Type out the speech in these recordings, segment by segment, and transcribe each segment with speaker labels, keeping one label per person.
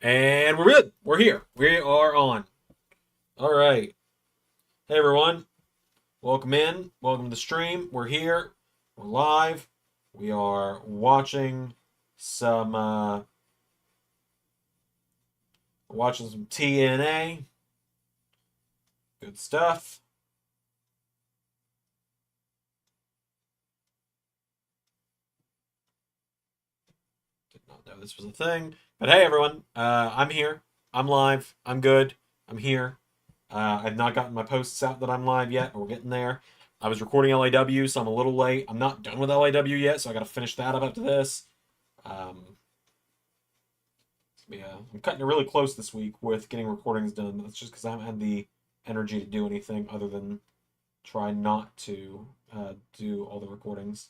Speaker 1: And we're good. We're here. We are on. All right. Hey, everyone. Welcome in. Welcome to the stream. We're here. We're live. We are watching some TNA. Good stuff. Did not know this was a thing. But hey, everyone. I'm here. I'm live. I'm good. I'm here. I've not gotten my posts out that I'm live yet, but we're getting there. I was recording LAW, so I'm a little late. I'm not done with LAW yet, so I got to finish that up after this. Yeah, I'm cutting it really close this week with getting recordings done. That's just because I haven't had the energy to do anything other than try not to do all the recordings.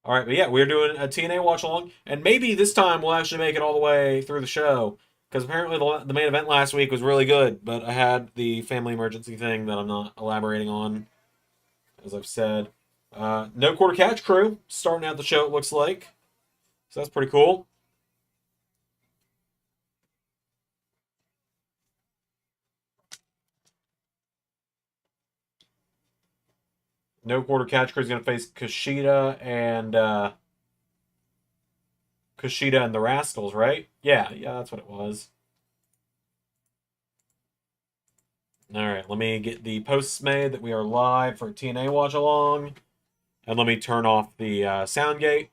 Speaker 1: All right, but yeah, we're doing a TNA watch along, and maybe this time we'll actually make it all the way through the show because apparently the main event last week was really good, but I had the family emergency thing that I'm not elaborating on, as I've said. No quarter catch crew starting out the show, it looks like, so that's pretty cool. No quarter catch crew is going to face Kushida and the Rascals, right? Yeah, that's what it was. All right, let me get the posts made that we are live for TNA watch along, and let me turn off the sound gate.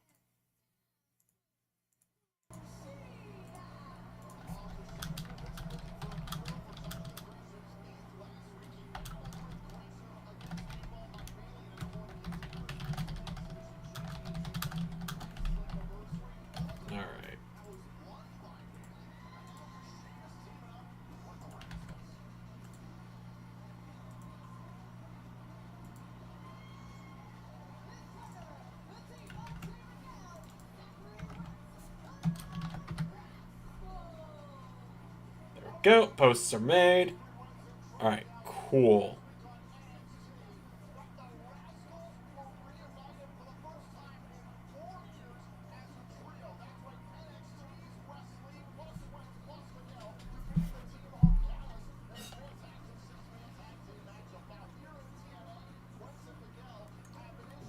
Speaker 1: All right. There we go. Posts are made. All right, cool.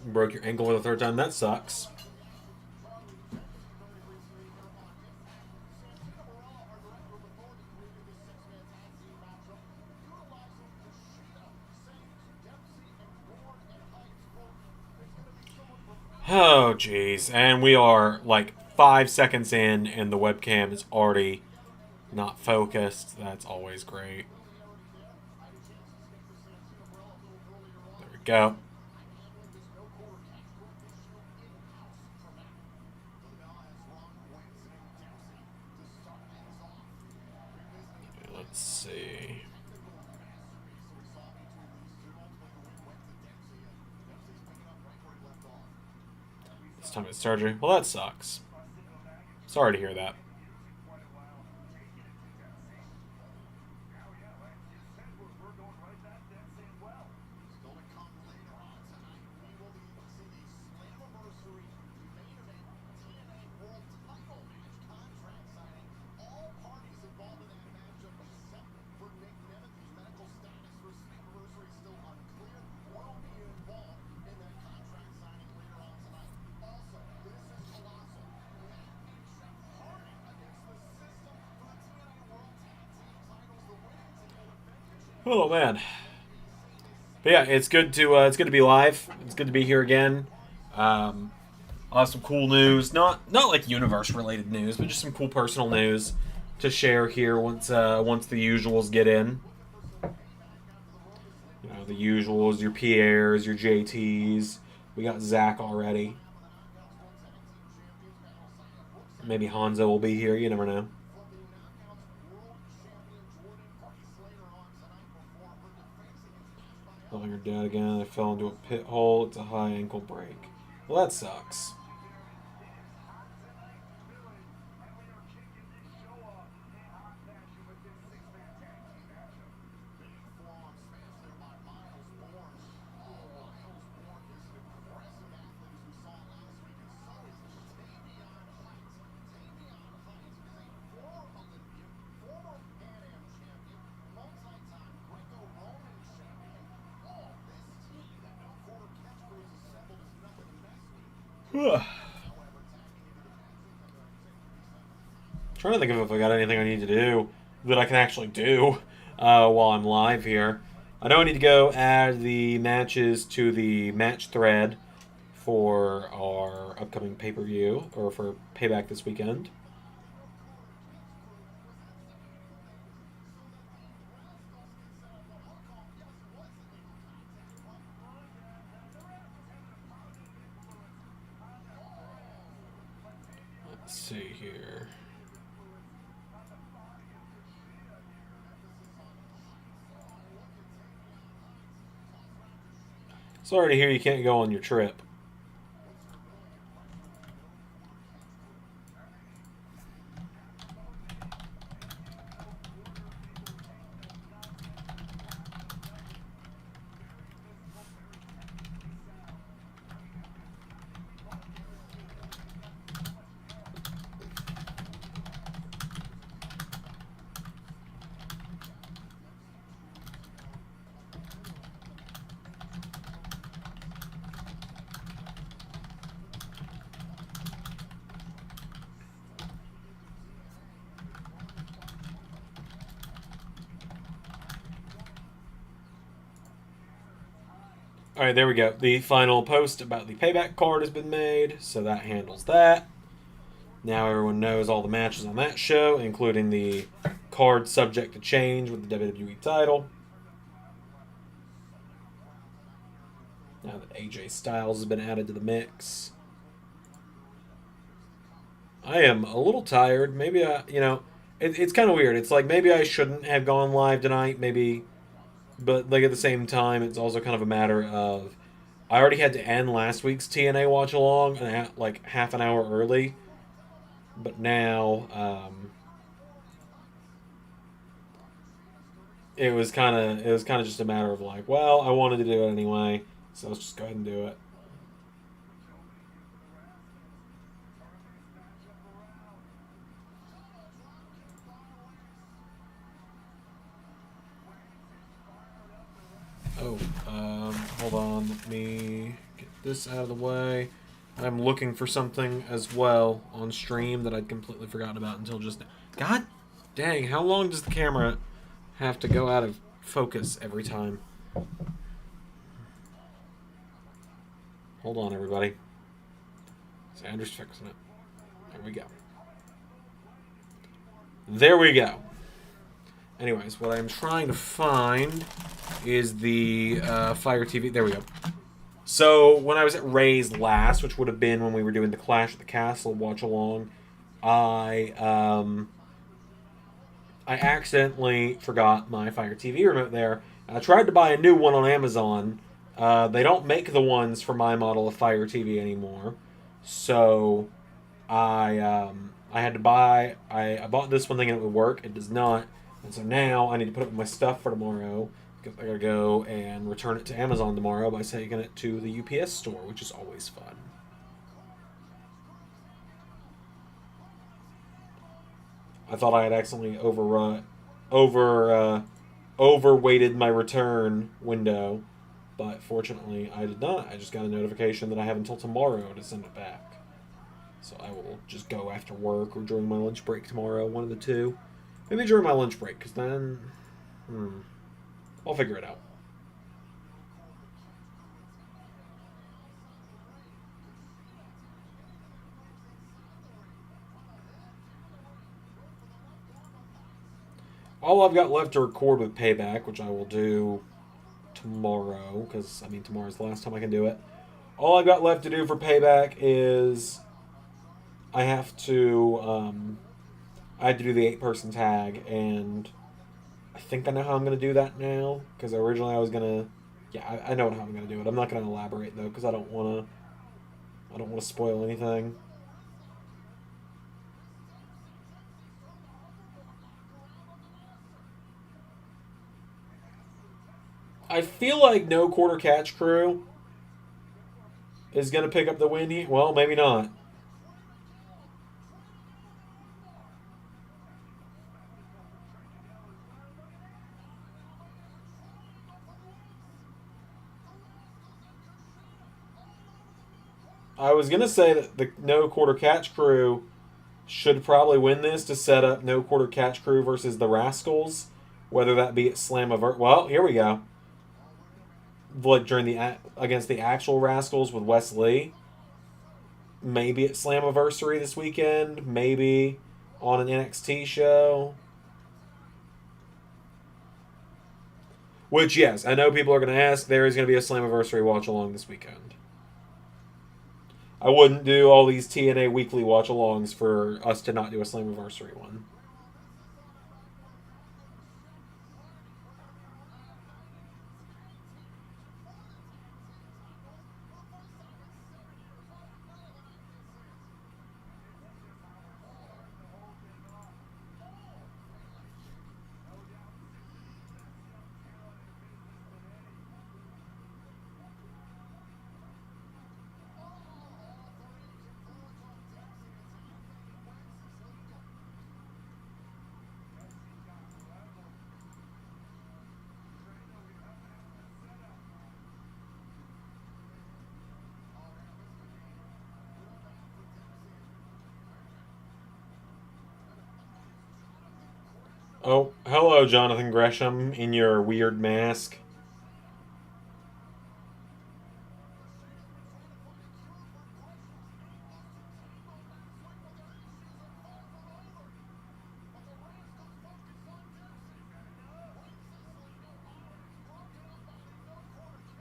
Speaker 1: Broke your ankle for the third time. That sucks. Oh, jeez. And we are like 5 seconds in, and the webcam is already not focused. That's always great. There we go. Let's see. This time it's surgery. Well, that sucks. Sorry to hear that. Oh man. But yeah, it's good to be live. It's good to be here again. I'll have some cool news, not like universe related news, but just some cool personal news to share here once the usuals get in. You know, the usuals, your Pierres, your JTs. We got Zach already. Maybe Hanzo will be here. You never know. Oh, you're dead again. I fell into a pit hole. It's a high ankle break. Well, that sucks. Trying to think of if I got anything I need to do that I can actually do while I'm live here. I know I need to go add the matches to the match thread for our upcoming pay-per-view, or for Payback this weekend. Let's see here. Sorry to hear you can't go on your trip. All right, there we go. The final post about the Payback card has been made, so that handles that. Now everyone knows all the matches on that show, including the card subject to change with the WWE title. Now that AJ Styles has been added to the mix. I am a little tired. Maybe it's kind of weird. It's like maybe I shouldn't have gone live tonight. Maybe, but like at the same time, it's also kind of a matter of I already had to end last week's TNA watch along like half an hour early, but now it was kind of just a matter of like, well, I wanted to do it anyway, so let's just go ahead and do it. Oh, hold on. Let me get this out of the way. I'm looking for something as well on stream that I'd completely forgotten about until just now. God dang, how long does the camera have to go out of focus every time? Hold on, everybody. Zander's fixing it. There we go. There we go. Anyways, what I'm trying to find is the Fire TV. There we go. So when I was at Ray's last, which would have been when we were doing the Clash at the Castle watch along, I accidentally forgot my Fire TV remote there. I tried to buy a new one on Amazon. They don't make the ones for my model of Fire TV anymore, so I had to buy. I bought this one thinking it would work. It does not, and so now I need to put up my stuff for tomorrow because I gotta go and return it to Amazon tomorrow by taking it to the UPS store, which is always fun. I thought I had accidentally overweighted my return window, but fortunately I did not. I just got a notification that I have until tomorrow to send it back. So I will just go after work or during my lunch break tomorrow, one of the two. Maybe during my lunch break, because then I'll figure it out. All I've got left to record with Payback, which I will do tomorrow, because, I mean, tomorrow's the last time I can do it. All I've got left to do for Payback is I have to, I had to do the 8-person tag, and I think I know how I'm going to do that now, because originally I was going to, yeah, I know how I'm going to do it. I'm not going to elaborate, though, because I don't want to spoil anything. I feel like no quarter catch crew is going to pick up the win here. Well, maybe not. I was gonna say that the No Quarter Catch Crew should probably win this to set up No Quarter Catch Crew versus the Rascals, whether that be at Slammiversary. Well, here we go. Like during the against the actual Rascals with Wes Lee. Maybe at Slammiversary this weekend. Maybe on an NXT show. Which, yes, I know people are going to ask. There is going to be a Slammiversary watch along this weekend. I wouldn't do all these TNA weekly watch alongs for us to not do a Slammiversary one. Oh, hello, Jonathan Gresham, in your weird mask.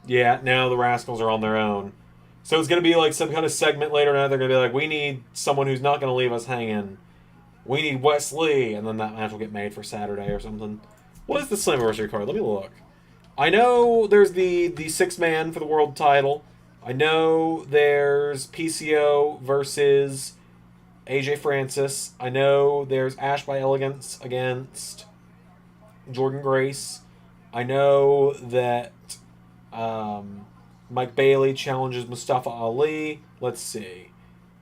Speaker 1: Yeah, now the Rascals are on their own. So it's going to be like some kind of segment later on. They're going to be like, we need someone who's not going to leave us hanging. We need Wes Lee. And then that match will get made for Saturday or something. What is the Slammiversary card? Let me look. I know there's the six man for the world title. I know there's PCO versus AJ Francis. I know there's Ash by Elegance against Jordan Grace. I know that Mike Bailey challenges Mustafa Ali. Let's see.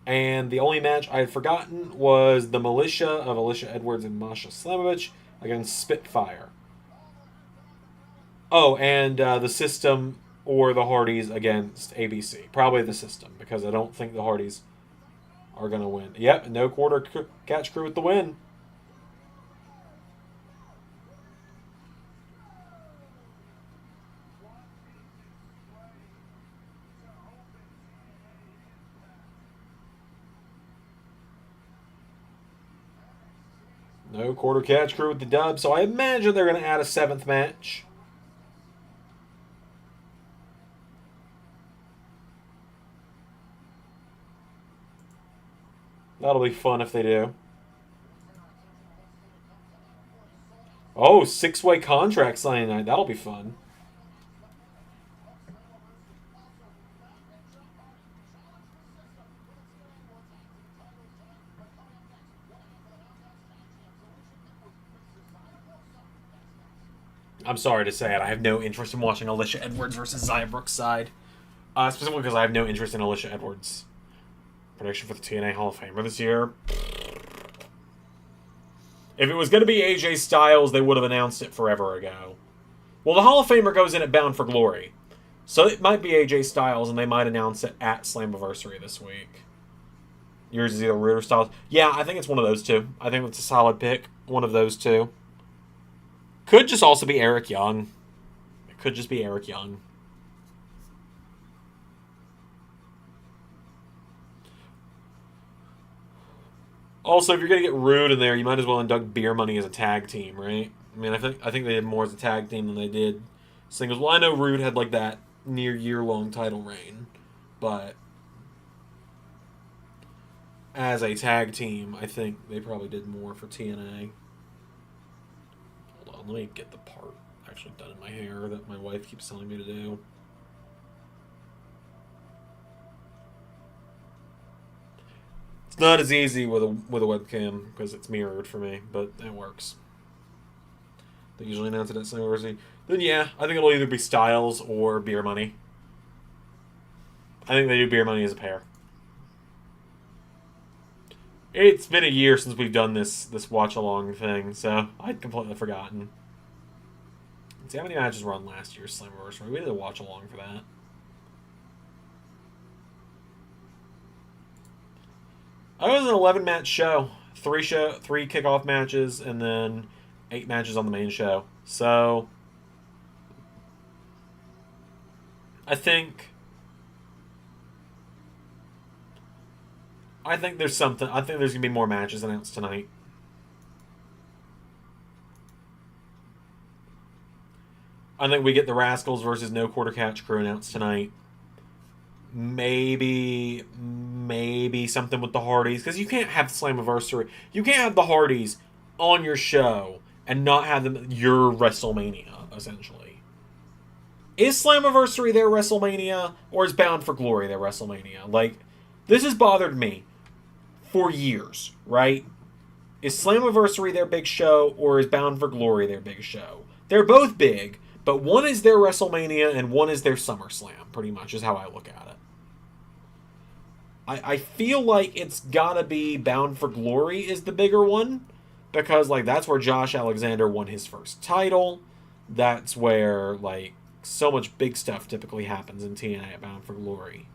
Speaker 1: And the only match I had forgotten was the Militia of Alicia Edwards and Masha Slamovich against Spitfire. Oh, and the System or the Hardys against ABC. Probably the System, because I don't think the Hardys are going to win. Yep, no quarter catch crew with the win. No quarter catch crew with the dub, so I imagine they're going to add a seventh match. That'll be fun if they do. Oh, six-way contract signing night. That'll be fun. I'm sorry to say it. I have no interest in watching Alicia Edwards versus Zaya Brookside. Specifically because I have no interest in Alicia Edwards. Prediction for the TNA Hall of Famer this year. If it was going to be AJ Styles, they would have announced it forever ago. Well, the Hall of Famer goes in at Bound for Glory. So it might be AJ Styles, and they might announce it at Slammiversary this week. Yours is either Root or Styles. Yeah, I think it's one of those two. I think it's a solid pick. One of those two. Could just also be Eric Young. It could just be Eric Young. Also, if you're gonna get Rude in there, you might as well induct Beer Money as a tag team, right? I mean, I think they did more as a tag team than they did singles. Well, I know Rude had like that near year-long title reign, but as a tag team, I think they probably did more for TNA. Hold on, let me get the part actually done in my hair that my wife keeps telling me to do. It's not as easy with a webcam because it's mirrored for me, but it works. They usually announce it at Slammiversary. Then yeah, I think it'll either be Styles or Beer Money. I think they do Beer Money as a pair. It's been a year since we've done this watch along thing, so I'd completely forgotten. Let's see how many matches were on last year's Slammiversary. We did a watch along for that. It was an 11-match show. Three kickoff matches, and then 8 matches on the main show. So I think there's something. I think there's gonna be more matches announced tonight. I think we get the Rascals versus No Quarter Catch Crew announced tonight. Maybe something with the Hardys, because you can't have Slammiversary. You can't have the Hardys on your show and not have them your WrestleMania, essentially. Is Slammiversary their WrestleMania, or is Bound for Glory their WrestleMania? Like, this has bothered me for years, right? Is Slammiversary their big show, or is Bound for Glory their big show? They're both big, but one is their WrestleMania and one is their SummerSlam, pretty much, is how I look at it. I feel like it's gotta be Bound for Glory is the bigger one, because, like, that's where Josh Alexander won his first title. That's where, like, so much big stuff typically happens in TNA at Bound for Glory.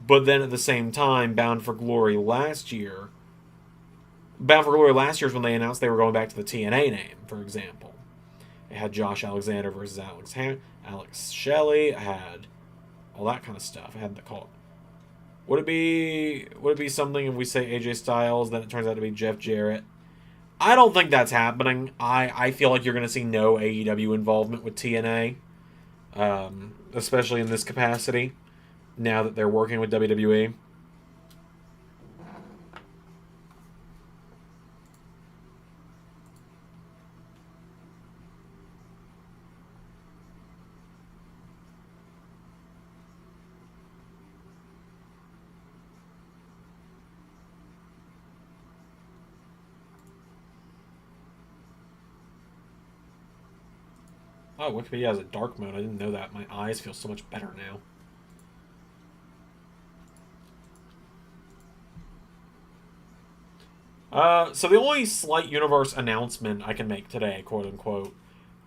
Speaker 1: But then at the same time, Bound for Glory last year is when they announced they were going back to the TNA name, for example. It had Josh Alexander versus Alex Shelley. I had all that kind of stuff. I had the call. Would it be something if we say AJ Styles, then it turns out to be Jeff Jarrett? I don't think that's happening. I feel like you're going to see no AEW involvement with TNA, especially in this capacity, now that they're working with WWE. Oh, Wikipedia has a dark mode. I didn't know that. My eyes feel so much better now. So the only slight universe announcement I can make today, quote unquote,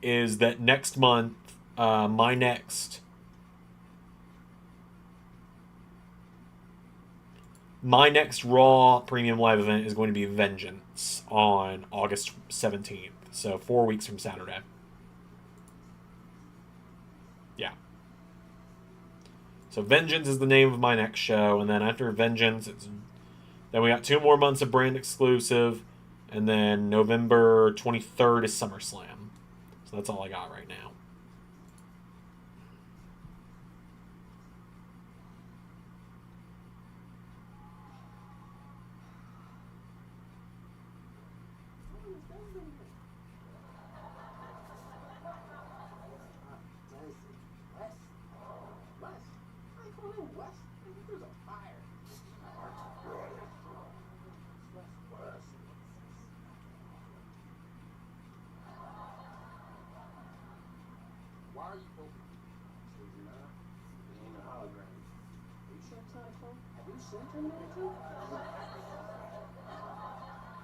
Speaker 1: is that next month, my next Raw Premium Live event is going to be Vengeance on August 17th. So 4 weeks from Saturday. Yeah. So Vengeance is the name of my next show, and then after Vengeance, then we got 2 more months of brand exclusive, and then November 23rd is SummerSlam. So that's all I got right now.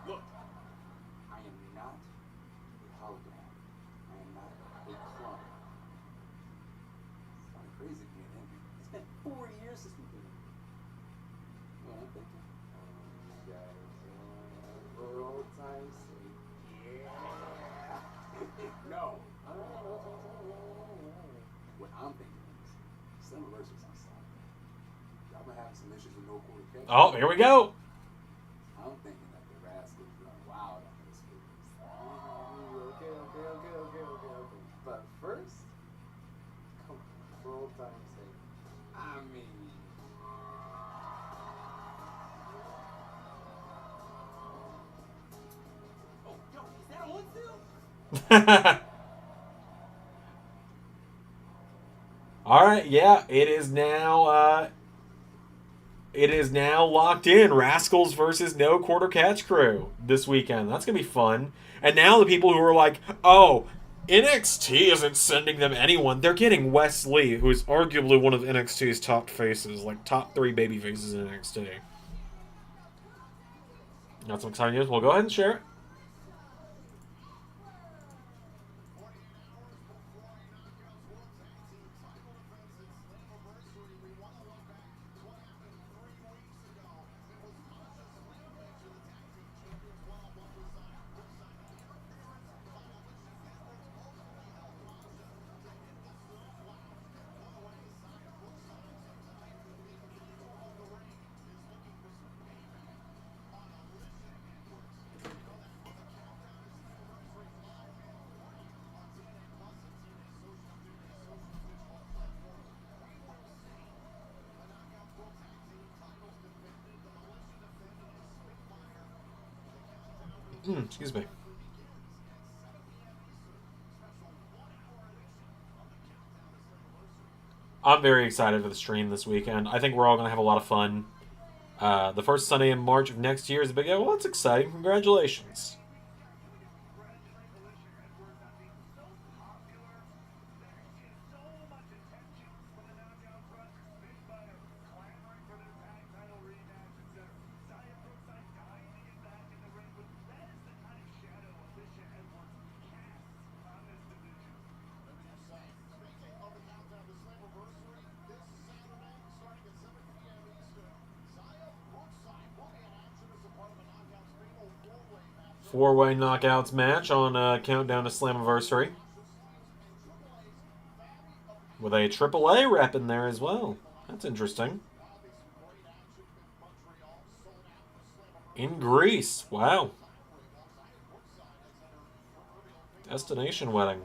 Speaker 2: Look, I am not a hologram. I am not a clone. It's kind of crazy being him. It's been 4 years since we've been here. You know what I'm thinking? For old time's sake. Yeah. No. What I'm thinking is, Slammiversary's on Saturday. Y'all been having some issues with No Quarter Catch.
Speaker 1: Oh, here we go.
Speaker 2: I'm thinking that the Rascals run wild on this week. Okay. But first, come on, for old time's sake. I mean, oh, yo, is that on still?
Speaker 1: All right, yeah, it is now locked in. Rascals versus No Quarter Catch Crew this weekend. That's gonna be fun. And now the people who are like, oh, NXT isn't sending them anyone. They're getting Wes Lee, who is arguably one of NXT's top faces, like top 3 baby faces in NXT. Got some exciting news. We'll go ahead and share it. Excuse me. I'm very excited for the stream this weekend. I think we're all going to have a lot of fun. The first Sunday in March of next year is a big deal. Well, that's exciting. Congratulations. Four-way knockouts match on Countdown to Slammiversary. With a AAA rep in there as well. That's interesting. In Greece. Wow. Destination wedding.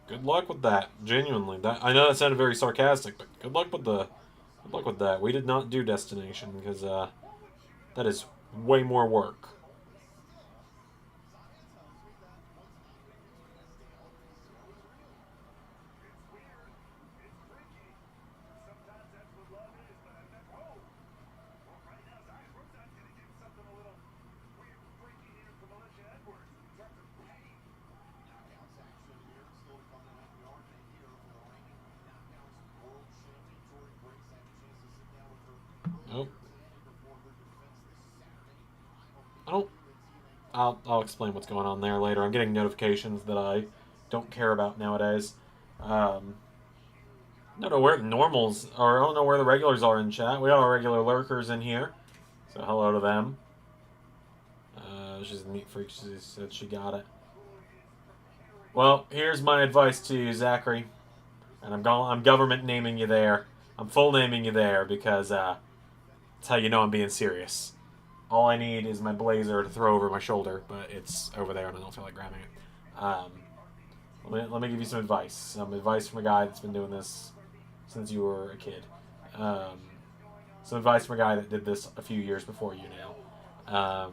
Speaker 1: Good luck with that. Genuinely. I know that sounded very sarcastic, but good luck with that. We did not do destination because that is way more work. Nope. I don't. I'll explain what's going on there later. I'm getting notifications that I don't care about nowadays. I don't know where the normals or I don't know where the regulars are in chat. We got our regular lurkers in here, so hello to them. She's a neat freak. She said she got it. Well, here's my advice to you, Zachary, and I'm government naming you there. I'm full naming you there because that's how you know I'm being serious. All I need is my blazer to throw over my shoulder, but it's over there and I don't feel like grabbing it. Let me give you some advice. Some advice from a guy that's been doing this since you were a kid. Some advice from a guy that did this a few years before you now.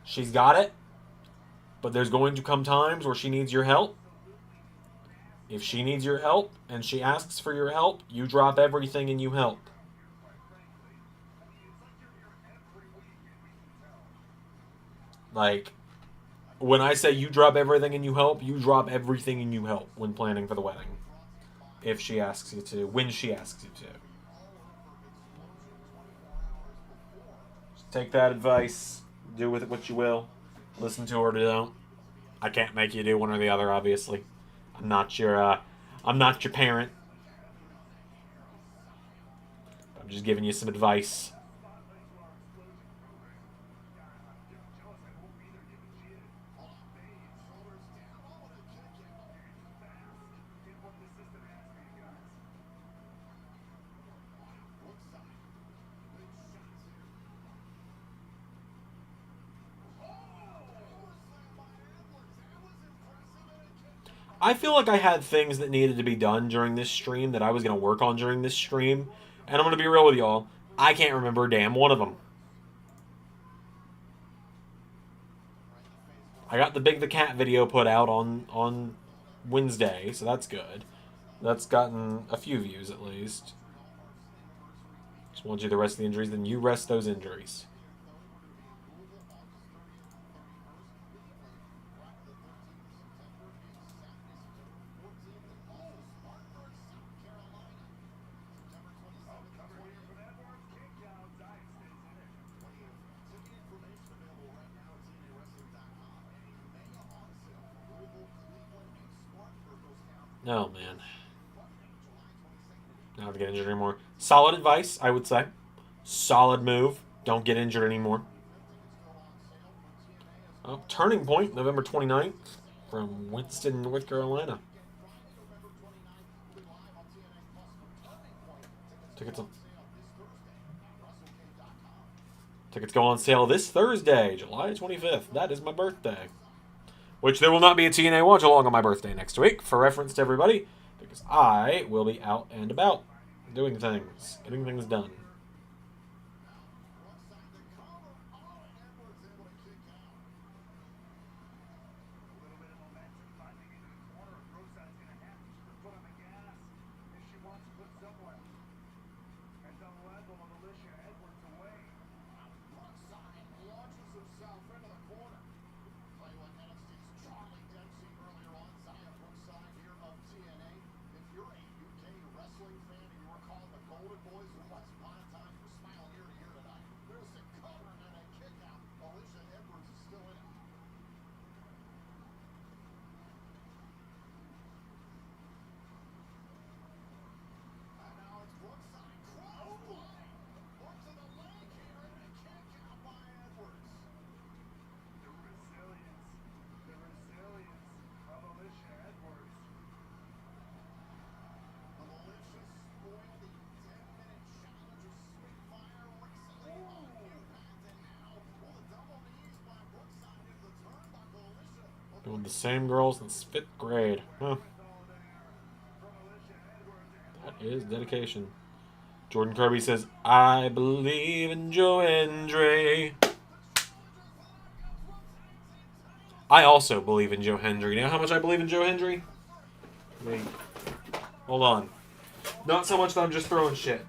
Speaker 1: She's got it, but there's going to come times where she needs your help. If she needs your help and she asks for your help, you drop everything and you help. Like, when I say you drop everything and you help when planning for the wedding. If she asks you to, when she asks you to. Just take that advice, do with it what you will. Listen to her or don't. I can't make you do one or the other, obviously. I'm not your parent. I'm just giving you some advice. I feel like I had things that needed to be done during this stream that I was going to work on during this stream. And I'm going to be real with y'all. I can't remember a damn one of them. I got the Big the Cat video put out on Wednesday, so that's good. That's gotten a few views at least. Just want you to rest the injuries, then you rest those injuries. Oh, man. Not have to get injured anymore. Solid advice, I would say. Solid move. Don't get injured anymore. Turning Point, November 29th, from Winston, North Carolina. Tickets go on sale this Thursday, July 25th. That is my birthday. Which there will not be a TNA watch along on my birthday next week, for reference to everybody, because I will be out and about, doing things, getting things done. with the same girl since 5th grade. Huh. That is dedication. Jordan Kirby says, I believe in Joe Hendry. I also believe in Joe Hendry. You know how much I believe in Joe Hendry? Wait. Hold on. Not so much that I'm just throwing shit.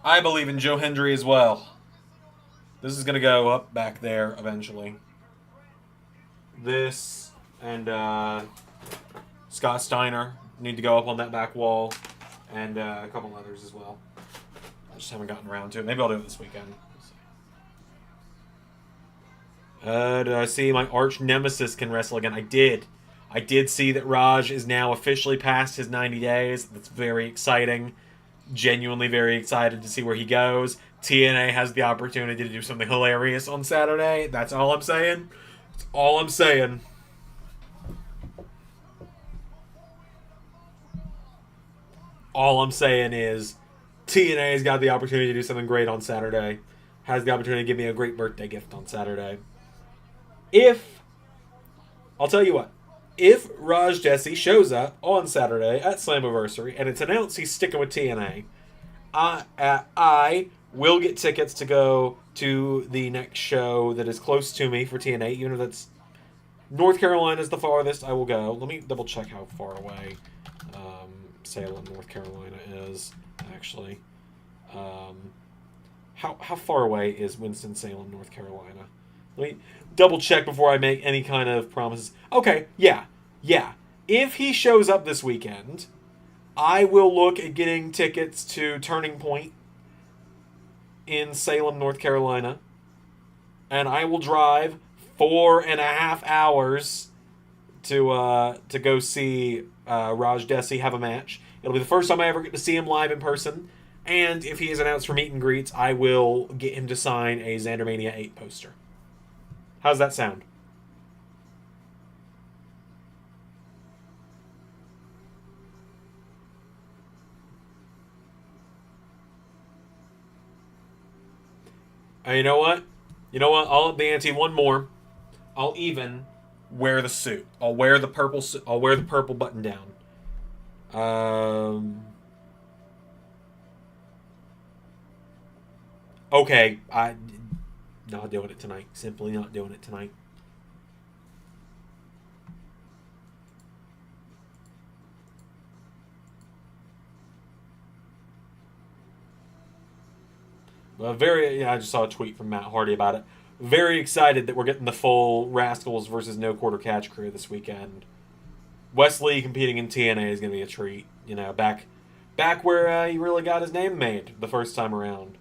Speaker 1: I believe in Joe Hendry as well. This is going to go up back there eventually. This and Scott Steiner need to go up on that back wall. And a couple others as well. I just haven't gotten around to it. Maybe I'll do it this weekend. Did I see my arch nemesis can wrestle again? I did. I did see that Raj is now officially past his 90 days. That's very exciting. Genuinely very excited to see where he goes. TNA has the opportunity to do something hilarious on Saturday. That's all I'm saying. That's all I'm saying. All I'm saying is TNA's got the opportunity to do something great on Saturday. Has the opportunity to give me a great birthday gift on Saturday. I'll tell you what, if Raj Jesse shows up on Saturday at Slammiversary and it's announced he's sticking with TNA, I will get tickets to go to the next show that is close to me for TNA, even if that's North Carolina is the farthest I will go. Let me double check how far away Salem, North Carolina is, actually. How far away is Winston-Salem, North Carolina? Let me double check before I make any kind of promises. Okay, yeah. If he shows up this weekend, I will look at getting tickets to Turning Point in Salem, North Carolina. And I will drive 4.5 hours to go see Raj Desi have a match. It'll be the first time I ever get to see him live in person. And if he is announced for meet and greets, I will get him to sign a Xandermania 8 poster. How's that sound? You know what? I'll up the ante one more. I'll even wear the suit. I'll wear the purple. I'll wear the purple button down. Okay, not doing it tonight. Simply not doing it tonight. I just saw a tweet from Matt Hardy about it. Very excited that we're getting the full Rascals versus No Quarter Catch crew this weekend. Wesley competing in TNA is going to be a treat. Back where he really got his name made the first time around.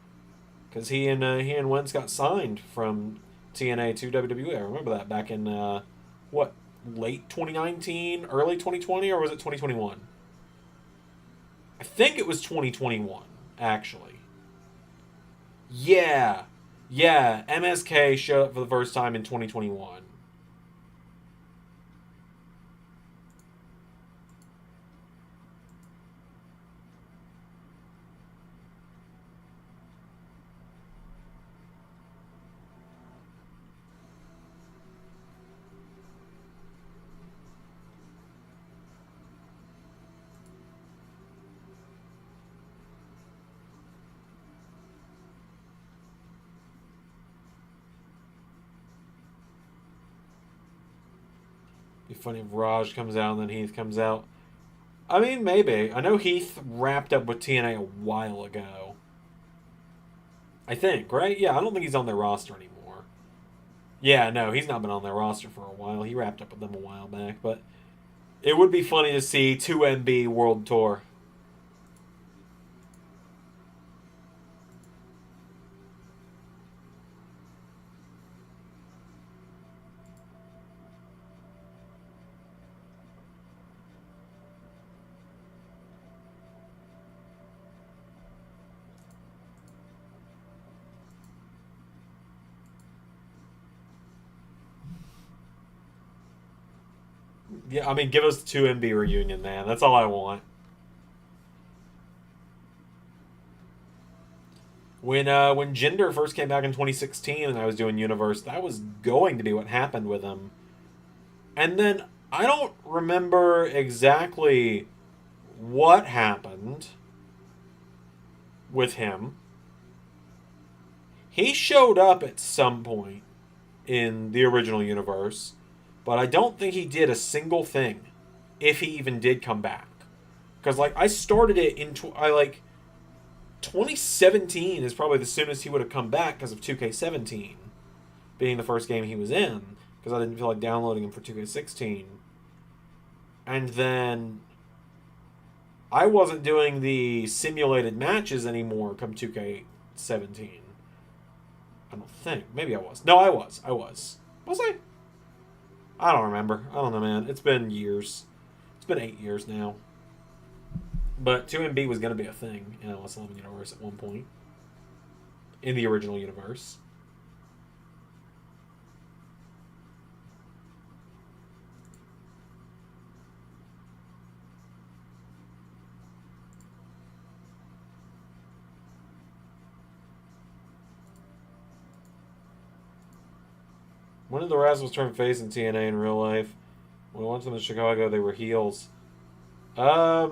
Speaker 1: Because he and Wentz got signed from TNA to WWE. I remember that back in, late 2019, early 2020, or was it 2021? I think it was 2021, actually. Yeah. MSK showed up for the first time in 2021. Be funny if Raj comes out and then Heath comes out. I mean, maybe. I know Heath wrapped up with TNA a while ago. I think, right? Yeah, I don't think he's on their roster anymore. Yeah, no, he's not been on their roster for a while. He wrapped up with them a while back, but it would be funny to see 2MB World Tour. Yeah, I mean, give us the 2MB reunion, man. That's all I want. When Jinder first came back in 2016 and I was doing Universe, that was going to be what happened with him. And then I don't remember exactly what happened with him. He showed up at some point in the original universe, but I don't think he did a single thing, if he even did come back. Because like I started it in I like 2017 is probably the soonest he would have come back because of 2K17 being the first game he was in. Because I didn't feel like downloading him for 2K16, and then I wasn't doing the simulated matches anymore come 2K17. I don't think. Maybe I was. No, I was. I was. Was I? I don't remember. I don't know, man. It's been years. It's been 8 years now. But 2MB was going to be a thing in LS11 Universe at one point. In the original universe. When did the Rascals turn face in TNA in real life? When I watched them in Chicago, they were heels. I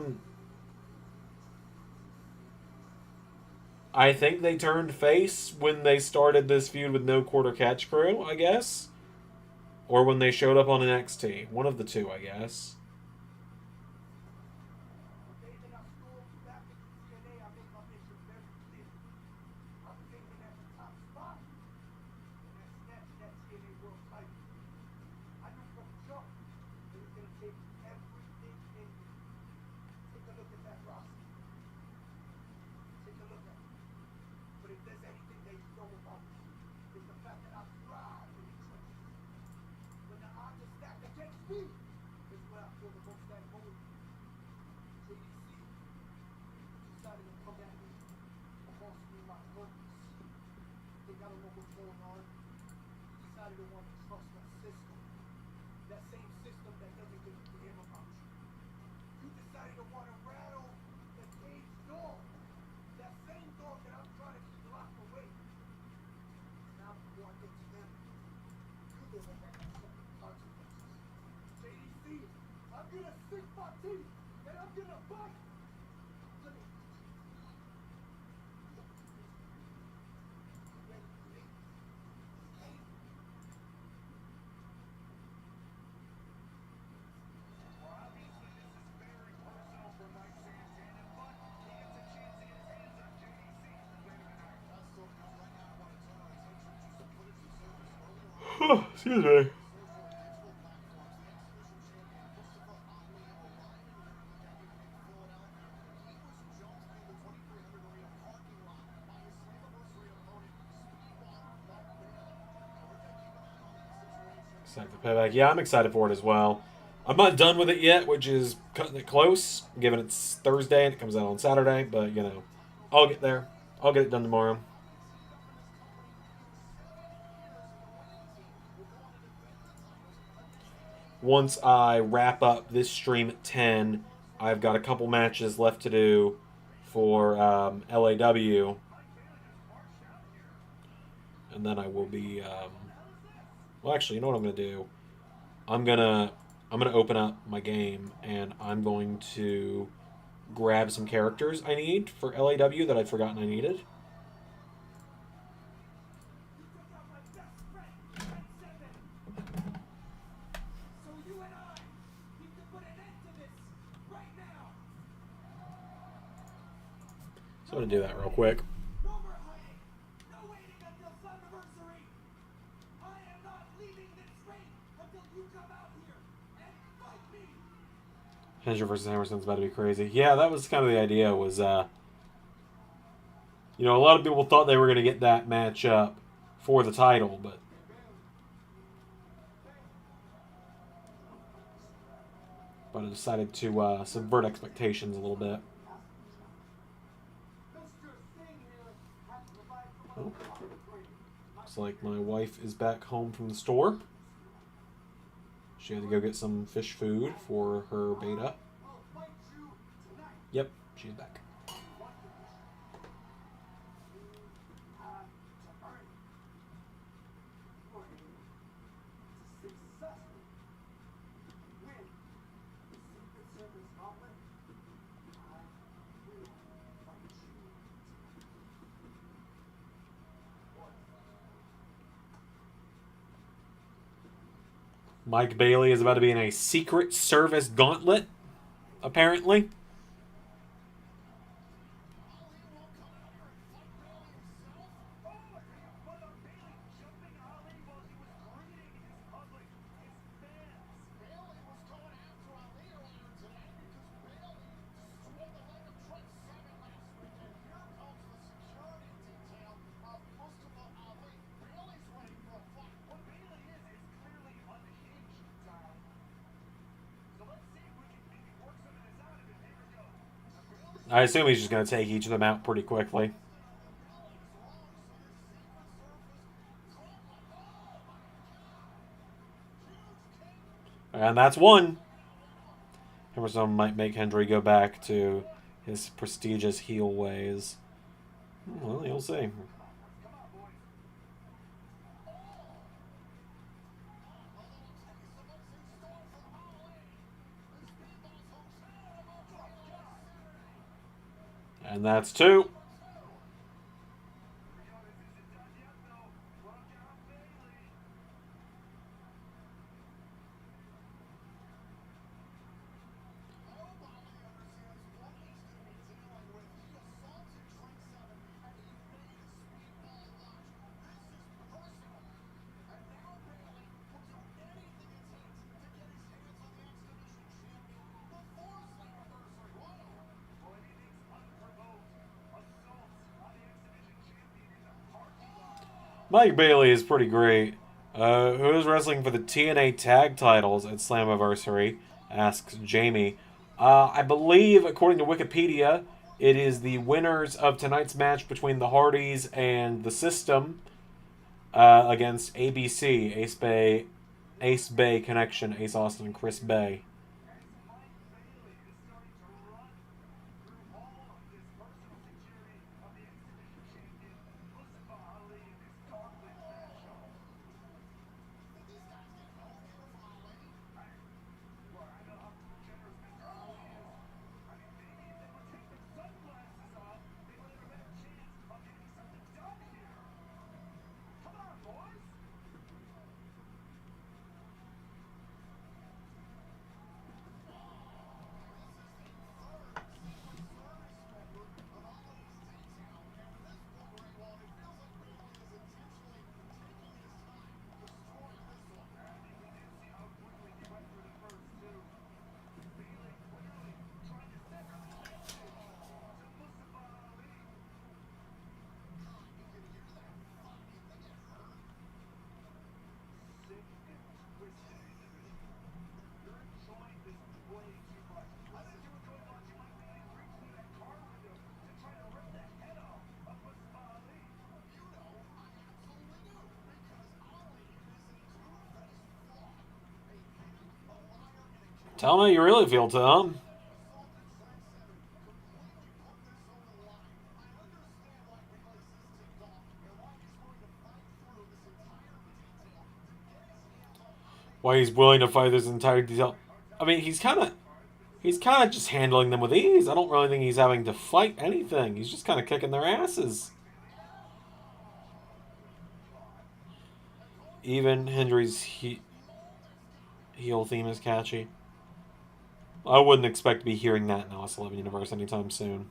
Speaker 1: think they turned face when they started this feud with No Quarter Catch Crew, I guess. Or when they showed up on NXT. One of the two, I guess. Excuse me. Excited for payback. Yeah, I'm excited for it as well. I'm not done with it yet, which is cutting it close, given it's Thursday and it comes out on Saturday, but you know, I'll get there. I'll get it done tomorrow. Once I wrap up this stream at 10, I've got a couple matches left to do for LAW, and then I will be. Well, actually, you know what I'm gonna do? I'm gonna open up my game and I'm going to grab some characters I need for LAW that I'd forgotten I needed. So I'm gonna do that real quick. Hensher versus Hammerson's about to be crazy. Yeah, that was kind of the idea. Was you know, a lot of people thought they were going to get that match up for the title, but I decided to subvert expectations a little bit. Oh. Looks like my wife is back home from the store. She had to go get some fish food for her beta. Yep, she's back. Mike Bailey is about to be in a Secret Service gauntlet, apparently. I assume he's just going to take each of them out pretty quickly. And that's one. Emerson might make Hendry go back to his prestigious heel ways. Well, you'll see. And that's two. Mike Bailey is pretty great. Who's wrestling for the TNA tag titles at Slammiversary? Asks Jamie. I believe, according to Wikipedia, it is the winners of tonight's match between the Hardys and the System against ABC, Ace Bay Connection, Ace Austin, and Chris Bay. Tell me how you really feel, Tom. Why he's willing to fight this entire detail. I mean, he's kind of just handling them with ease. I don't really think he's having to fight anything. He's just kind of kicking their asses. Even Hendry's heel theme is catchy. I wouldn't expect to be hearing that in Alice 11 Universe anytime soon.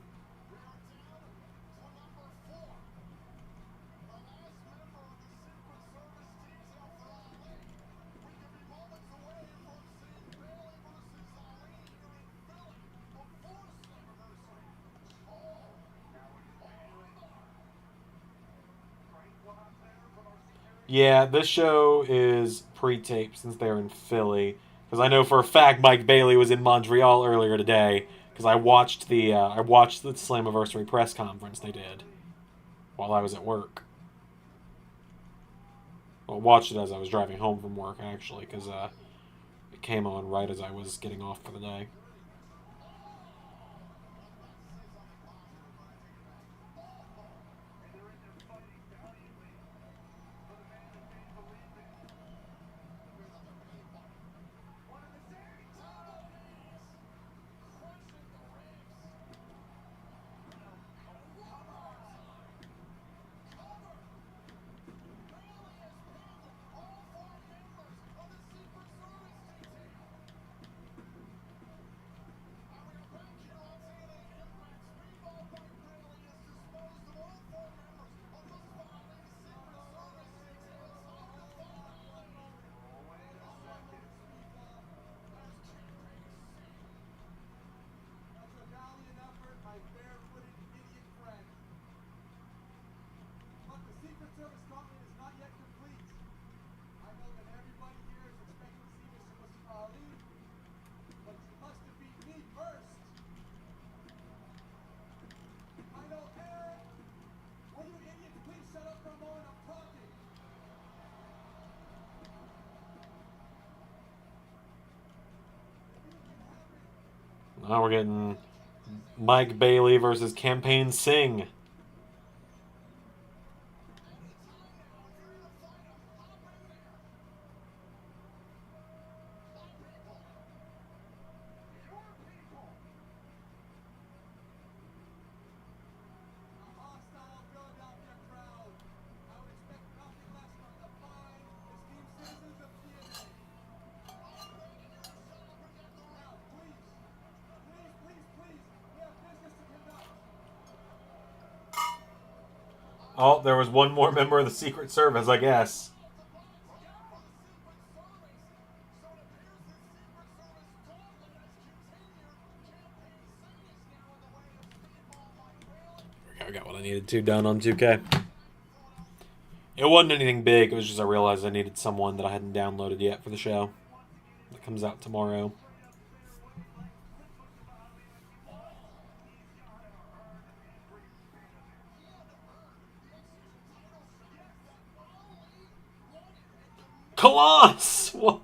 Speaker 1: Yeah, this show is pre-taped since they're in Philly. Because I know for a fact Mike Bailey was in Montreal earlier today. Because I watched the Slammiversary press conference they did while I was at work. Well, I watched it as I was driving home from work actually, because it came on right as I was getting off for the day.
Speaker 2: service gauntlet is not yet complete. I know that everybody here is expecting to see Mr. Mustafa Ali, but you must defeat me first. I know, Eric. Will you idiots please shut up for a moment? I'm talking.
Speaker 1: Now we're getting Mike Bailey versus Campaign Singh. Oh, there was one more member of the Secret Service, I guess. I got what I needed to done on 2K. It wasn't anything big, it was just I realized I needed someone that I hadn't downloaded yet for the show. That comes out tomorrow. Colossus! What?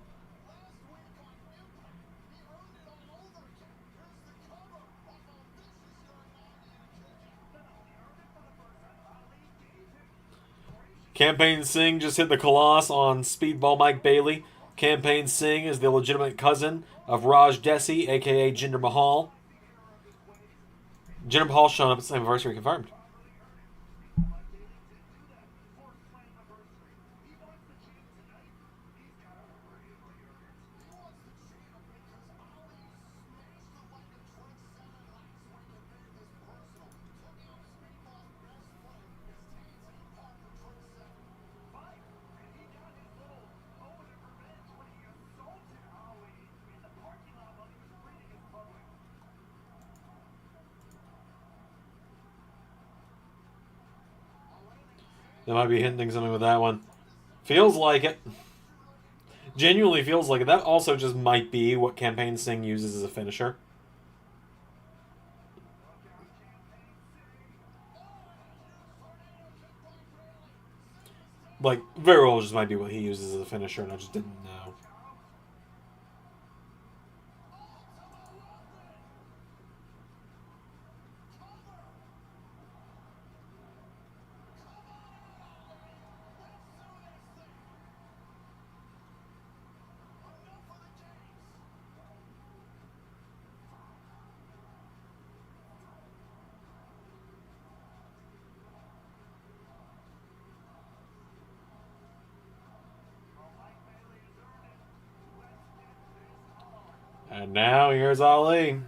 Speaker 1: Campaign Singh just hit the Colossus on Speedball Mike Bailey. Campaign Singh is the legitimate cousin of Raj Desi, aka Jinder Mahal. Jinder Mahal showing up at the same anniversary confirmed. They might be hinting something with that one. Feels like it. Genuinely feels like it. That also just might be what Campaign Singh uses as a finisher. Like, very well just might be what he uses as a finisher, and I just didn't know. And now here's Ali.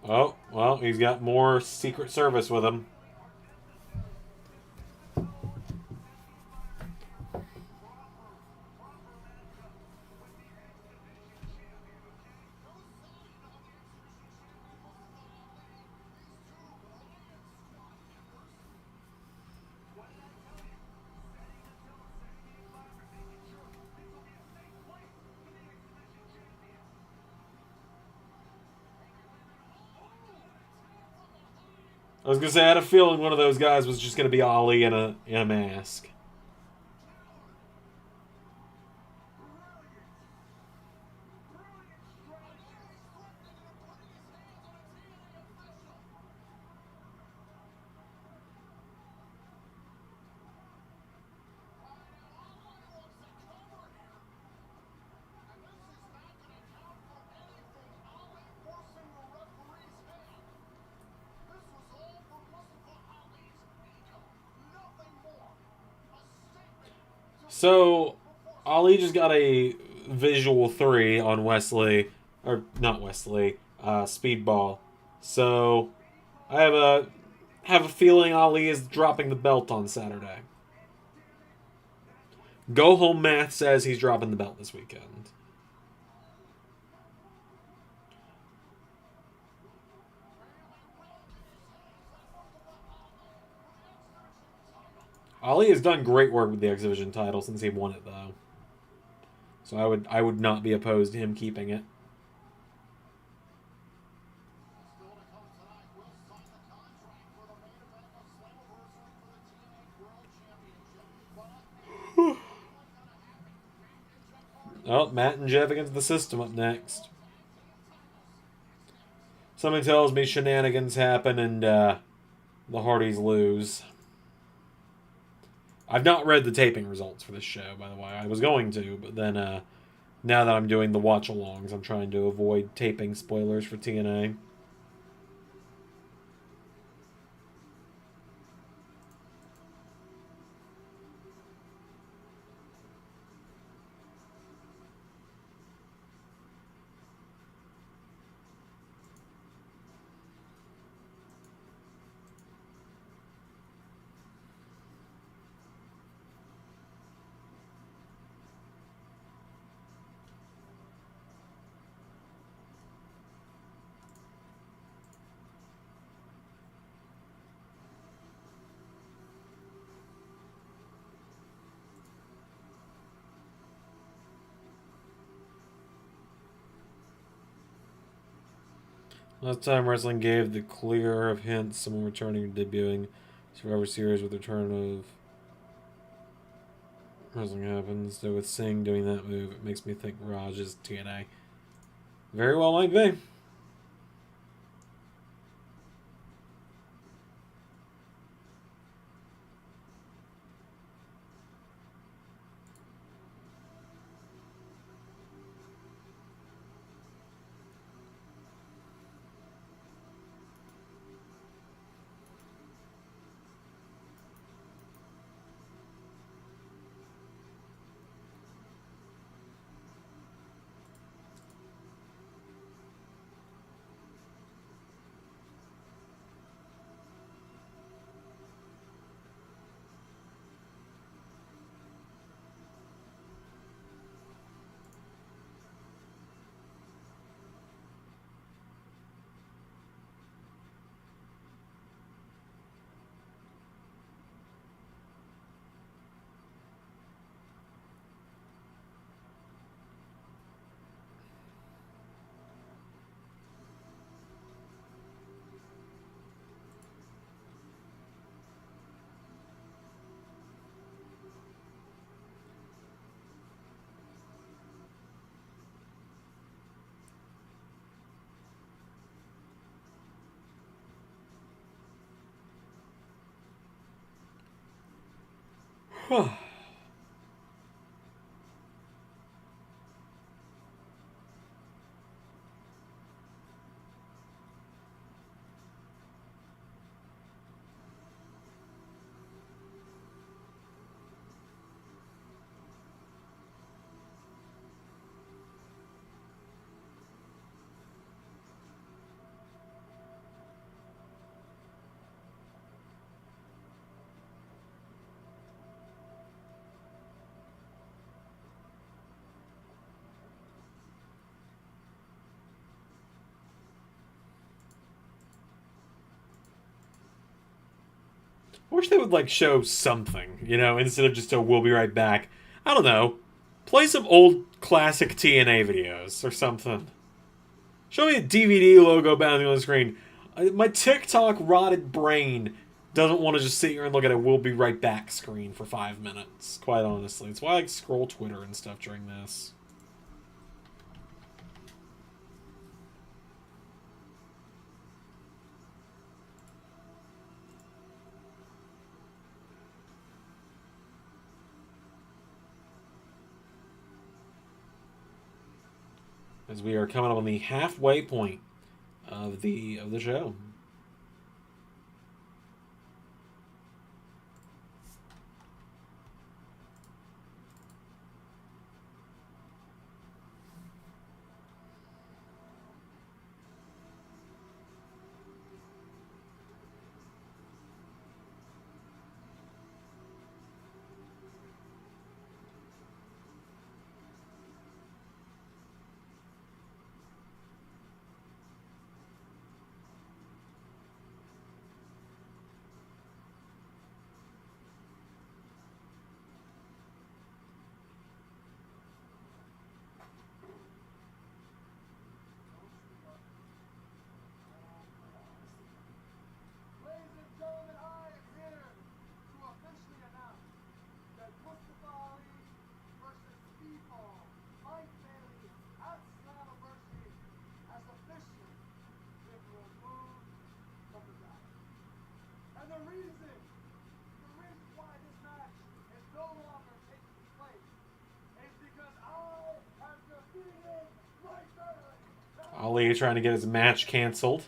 Speaker 1: Oh, well, he's got more Secret Service with him. I was gonna say I had a feeling one of those guys was just gonna be Ali in a mask. So, Ali just got a visual 3 on Wesley, or not Wesley, Speedball. So, I have have a feeling Ali is dropping the belt on Saturday. Go Home Math says he's dropping the belt this weekend. Ali has done great work with the X Division title since he won it, though. So I would not be opposed to him keeping it. Oh, Matt and Jeff against the System up next. Something tells me shenanigans happen and the Hardys lose. I've not read the taping results for this show, by the way. I was going to, but then now that I'm doing the watch-alongs, I'm trying to avoid taping spoilers for TNA. Last time wrestling gave the clear of hints someone returning and debuting Survivor Series with the return of wrestling happens. So with Singh doing that move, it makes me think Raj is TNA. Very well might be. I wish they would like show something, instead of just a "we'll be right back." I don't know. Play some old classic TNA videos or something. Show me a DVD logo bouncing on the screen. My TikTok rotted brain doesn't want to just sit here and look at a "we'll be right back" screen for 5 minutes. Quite honestly, it's why I scroll Twitter and stuff during this. As we are coming up on the halfway point of the show. Ali trying to get his match canceled.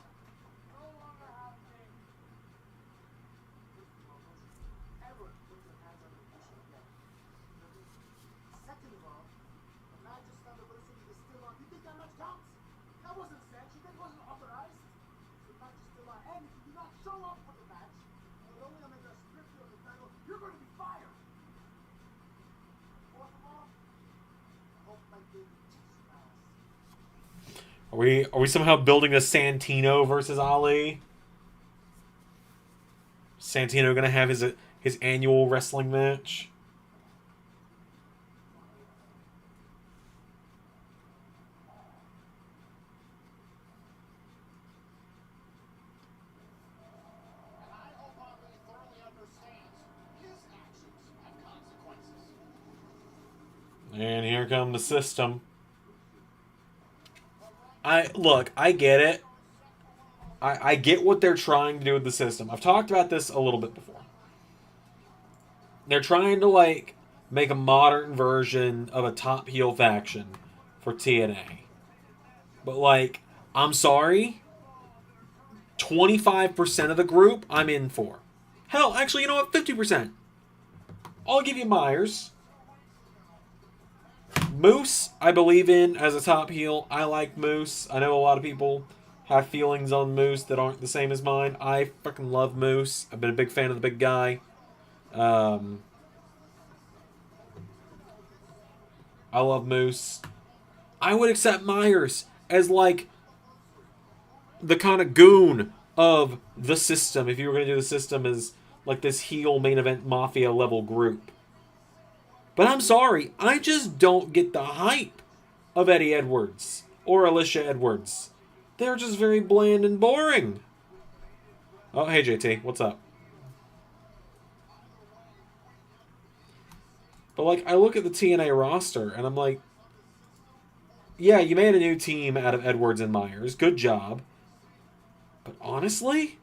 Speaker 1: Are we somehow building a Santino versus Ali? Santino gonna have his annual wrestling match? And here come the system. I get it. I get what they're trying to do with the system. I've talked about this a little bit before. They're trying to like make a modern version of a top heel faction for TNA. But like, I'm sorry. 25% of the group I'm in for. Hell, actually, you know what? 50%. I'll give you Myers. Moose, I believe in as a top heel. I like Moose. I know a lot of people have feelings on Moose that aren't the same as mine. I fucking love Moose. I've been a big fan of the big guy. I love Moose. I would accept Myers as like the kind of goon of the system. If you were going to do the system as like this heel main event mafia level group. But I'm sorry, I just don't get the hype of Eddie Edwards or Alicia Edwards. They're just very bland and boring. Oh, hey JT, what's up? But like, I look at the TNA roster and I'm like, yeah, you made a new team out of Edwards and Myers. Good job. But honestly,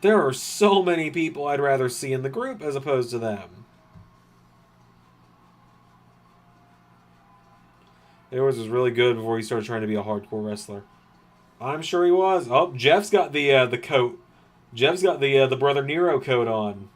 Speaker 1: there are so many people I'd rather see in the group as opposed to them. Edwards was really good before he started trying to be a hardcore wrestler. I'm sure he was. Oh, Jeff's got the coat. Jeff's got the Brother Nero coat on.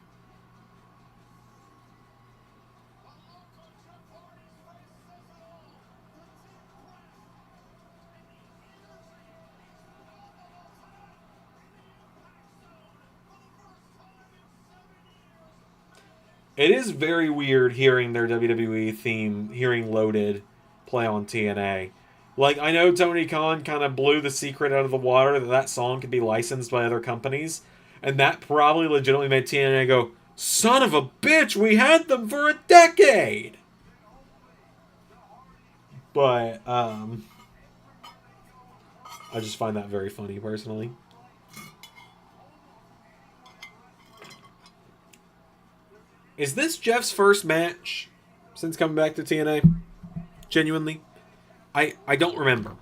Speaker 1: It is very weird hearing their WWE theme, hearing Loaded play on TNA. Like, I know Tony Khan kind of blew the secret out of the water that that song could be licensed by other companies, and that probably legitimately made TNA go, son of a bitch, we had them for a decade! But, I just find that very funny, personally. Is this Jeff's first match since coming back to TNA? Genuinely? I don't remember.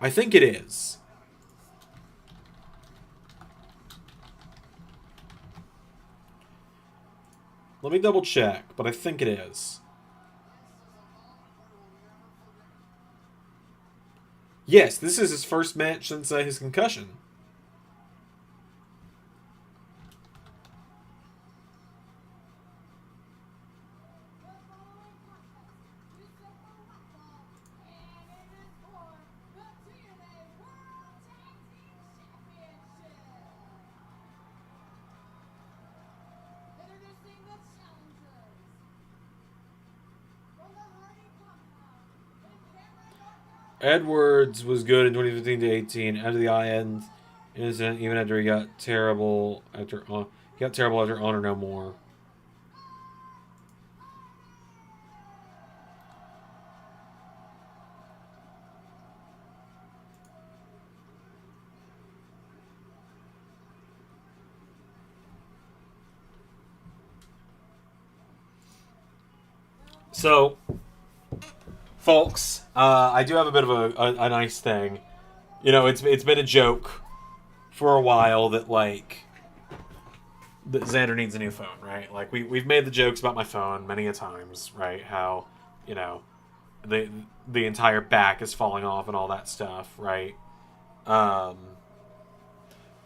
Speaker 1: I think it is. Let me double check, but I think it is. Yes, this is his first match since his concussion. Edwards was good in 2015 to 18. After the eye end incident, even after he got terrible after Honor No More. So, folks, I do have a bit of a nice thing. You know, it's been a joke for a while that like that Zander needs a new phone, right? Like we've made the jokes about my phone many a times, right? How, you know, the entire back is falling off and all that stuff, right? Um,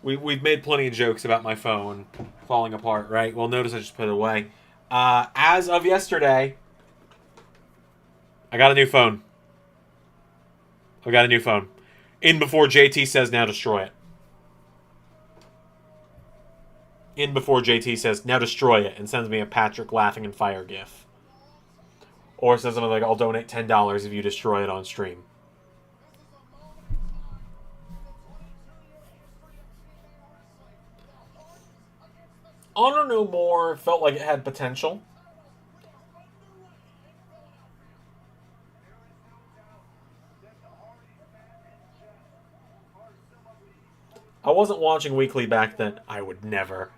Speaker 1: we've made plenty of jokes about my phone falling apart, right? Well, notice I just put it away. As of yesterday, I got a new phone. I got a new phone. In before JT says now destroy it. In before JT says now destroy it and sends me a Patrick laughing and fire gif. Or says something like, I'll donate $10 if you destroy it on stream. Honor No More felt like it had potential. I wasn't watching weekly back then. I would never.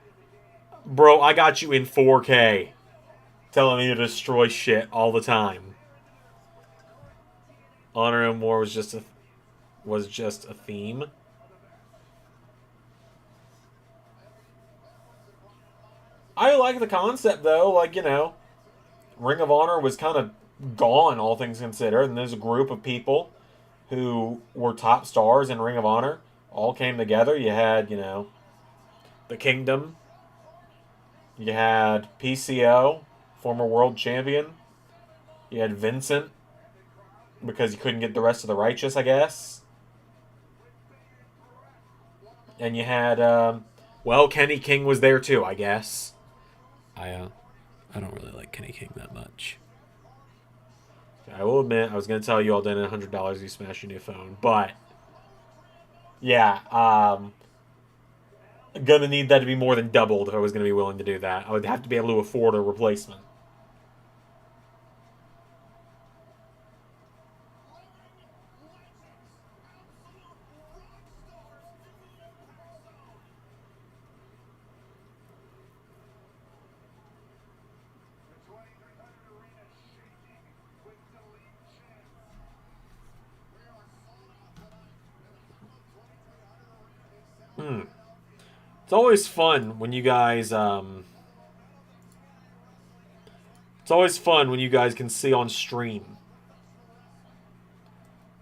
Speaker 1: Bro, I got you in 4K. Telling me to destroy shit all the time. Honor No More was just a theme. I like the concept though, like, you know, Ring of Honor was kind of gone, all things considered, and there's a group of people who were top stars in Ring of Honor all came together. You had, you know, the Kingdom. You had PCO, former world champion. You had Vincent, because you couldn't get the rest of the Righteous, I guess. And you had, well, Kenny King was there too, I guess. I don't really like Kenny King that much. I will admit, I was going to tell you I'll donate $100 if you smash your new phone, but yeah, gonna need that to be more than doubled if I was going to be willing to do that. I would have to be able to afford a replacement. It's always fun when you guys it's always fun when you guys can see on stream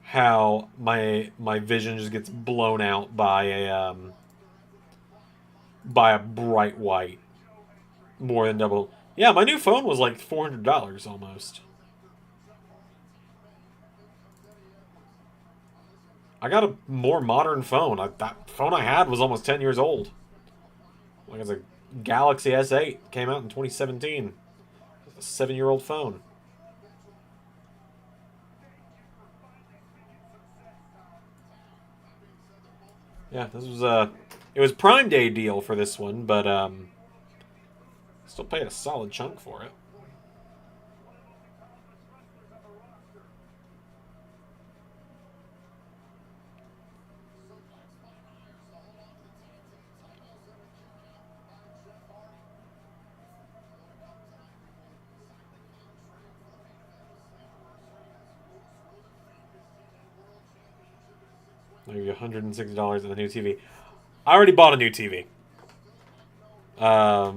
Speaker 1: how my vision just gets blown out by a bright white, more than double. Yeah, my new phone was like $400 almost. I got a more modern phone. That phone I had was almost 10 years old. Like, it's a Galaxy S8. Came out in 2017. A 7-year-old phone. Yeah, this was it was Prime Day deal for this one, but still paid a solid chunk for it. Maybe $160 on the new TV. I already bought a new TV. I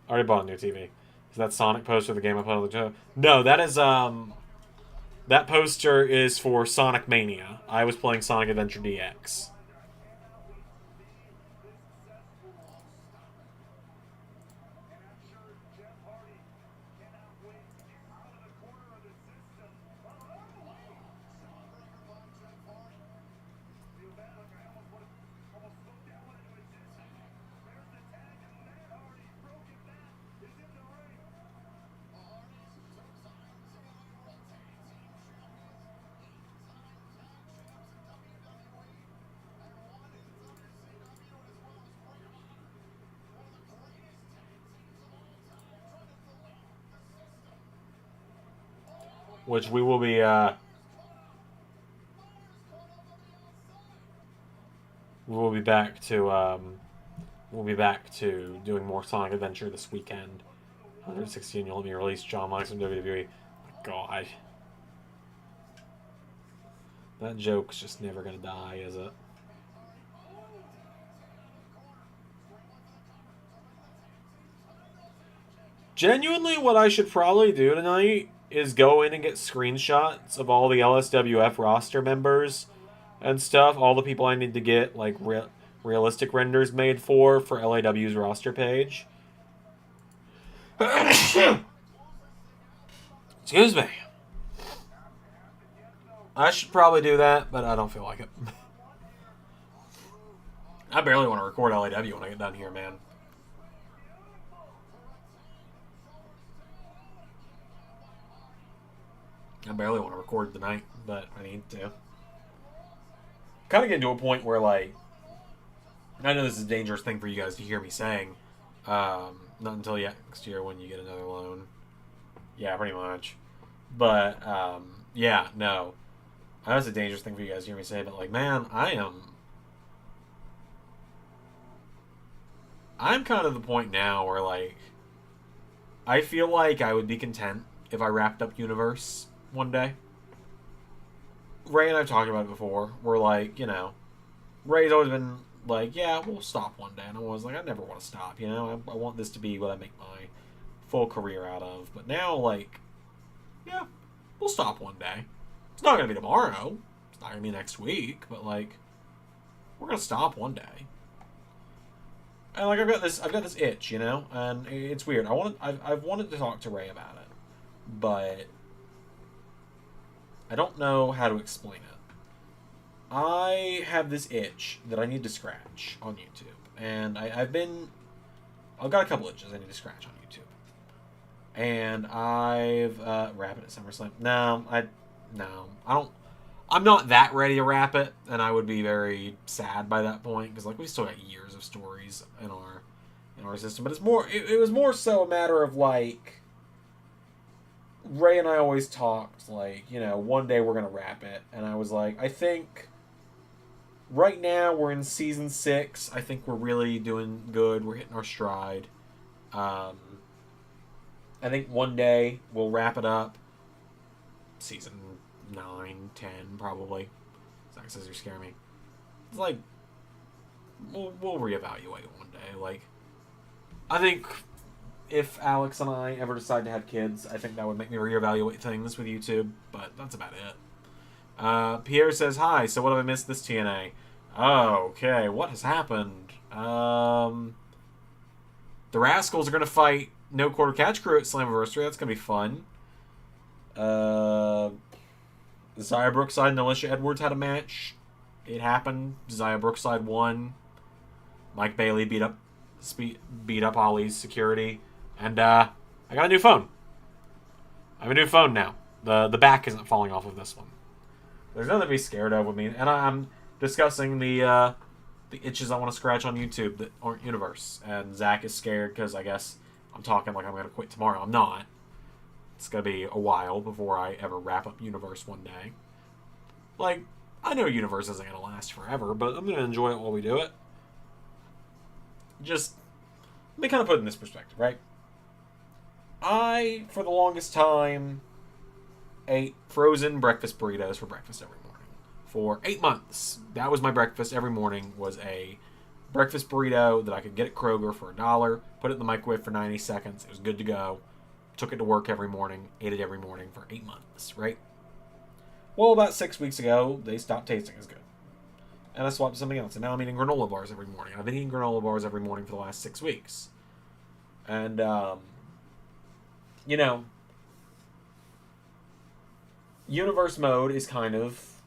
Speaker 1: already bought a new TV. Is that Sonic poster the game I put on the show? No, that is that poster is for Sonic Mania. I was playing Sonic Adventure DX. Which we will be back to doing more Sonic Adventure this weekend. 116 you'll let me release John Mox from WWE. God. That joke's just never gonna die, is it? Genuinely, what I should probably do tonight is go in and get screenshots of all the LSWF roster members and stuff. All the people I need to get like realistic renders made for LAW's roster page. Excuse me. I should probably do that, but I don't feel like it. I barely want to record LAW when I get done here, man. I barely want to record tonight, but I need to. Kind of getting to a point where, like, I know this is a dangerous thing for you guys to hear me saying. Not until next year when you get another loan. Yeah, pretty much. But, yeah, no. That's a dangerous thing for you guys to hear me say, but, like, man, I'm kind of the point now where, like, I feel like I would be content if I wrapped up Universe one day. Ray and I've talked about it before. We're like, you know, Ray's always been like, yeah, we'll stop one day. And I was like, I never want to stop, you know? I want this to be what I make my full career out of. But now, like, yeah, we'll stop one day. It's not going to be tomorrow. It's not going to be next week. But, like, we're going to stop one day. And, like, I've got this itch, you know? And it's weird. I've wanted to talk to Ray about it. But I don't know how to explain it. I have this itch that I need to scratch on YouTube. And I've got a couple itches I need to scratch on YouTube. And I've wrap it at SummerSlam. I'm not that ready to wrap it, and I would be very sad by that point because like we still got years of stories in our system. But it was more so a matter of like Ray and I always talked like, you know, one day we're gonna wrap it, and I was like, I think right now we're in season 6. I think we're really doing good. We're hitting our stride. I think one day we'll wrap it up. Season 9, 10, probably. Zach says you scare me. It's like we'll reevaluate one day. Like I think if Alex and I ever decide to have kids, I think that would make me reevaluate things with YouTube. But that's about it. Pierre says hi. So what have I missed this TNA? Oh, okay. What has happened? The Rascals are gonna fight No Quarter Catch Crew at Slammiversary. That's gonna be fun. Zaya Brookside and Alicia Edwards had a match. It happened. Zaya Brookside won. Mike Bailey beat up Ollie's security, and I got a new phone. I have a new phone now. The back isn't falling off of this one. There's nothing to be scared of with me, and I'm discussing the itches I want to scratch on YouTube that aren't Universe. And Zach is scared because I guess I'm talking like I'm going to quit tomorrow. I'm not. It's going to be a while before I ever wrap up Universe one day. Like, I know Universe isn't going to last forever, but I'm going to enjoy it while we do it. Just, let me kind of put it in this perspective, right? I, for the longest time, ate frozen breakfast burritos for breakfast every morning. For 8 months, that was my breakfast every morning, was a breakfast burrito that I could get at Kroger for $1, put it in the microwave for 90 seconds, it was good to go. Took it to work every morning, ate it every morning for 8 months, right? Well, about 6 weeks ago, they stopped tasting as good. And I swapped to something else. And now I'm eating granola bars every morning. I've been eating granola bars every morning for the last 6 weeks. And, you know, Universe mode is kind of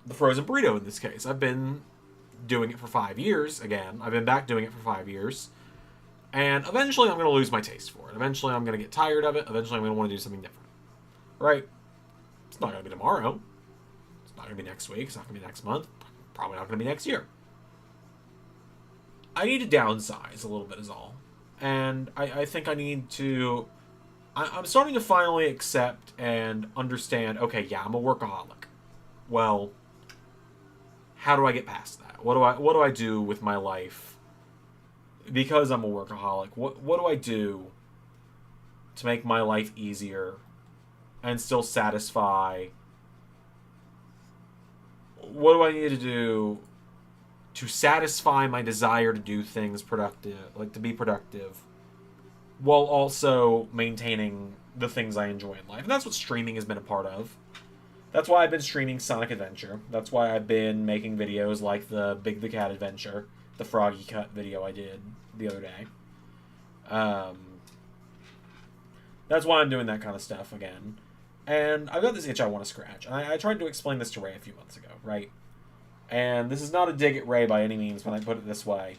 Speaker 1: the frozen burrito in this case. I've been doing it for 5 years, again. I've been back doing it for 5 years. And eventually I'm going to lose my taste for it. Eventually I'm going to get tired of it. Eventually I'm going to want to do something different. Right? It's not going to be tomorrow. It's not going to be next week. It's not going to be next month. Probably not going to be next year. I need to downsize a little bit is all. And I think I need to... I'm starting to finally accept and understand, okay, yeah, I'm a workaholic. Well, how do I get past that? What do I do with my life? Because I'm a workaholic, what do I do to make my life easier and still satisfy? What do I need to do to satisfy my desire to do things productive, like to be productive, while also maintaining the things I enjoy in life. And that's what streaming has been a part of. That's why I've been streaming Sonic Adventure. That's why I've been making videos like the Big the Cat Adventure, the Froggy Cut video I did the other day. That's why I'm doing that kind of stuff again. And I've got this itch I want to scratch. And I tried to explain this to Ray a few months ago, right? And this is not a dig at Ray by any means when I put it this way.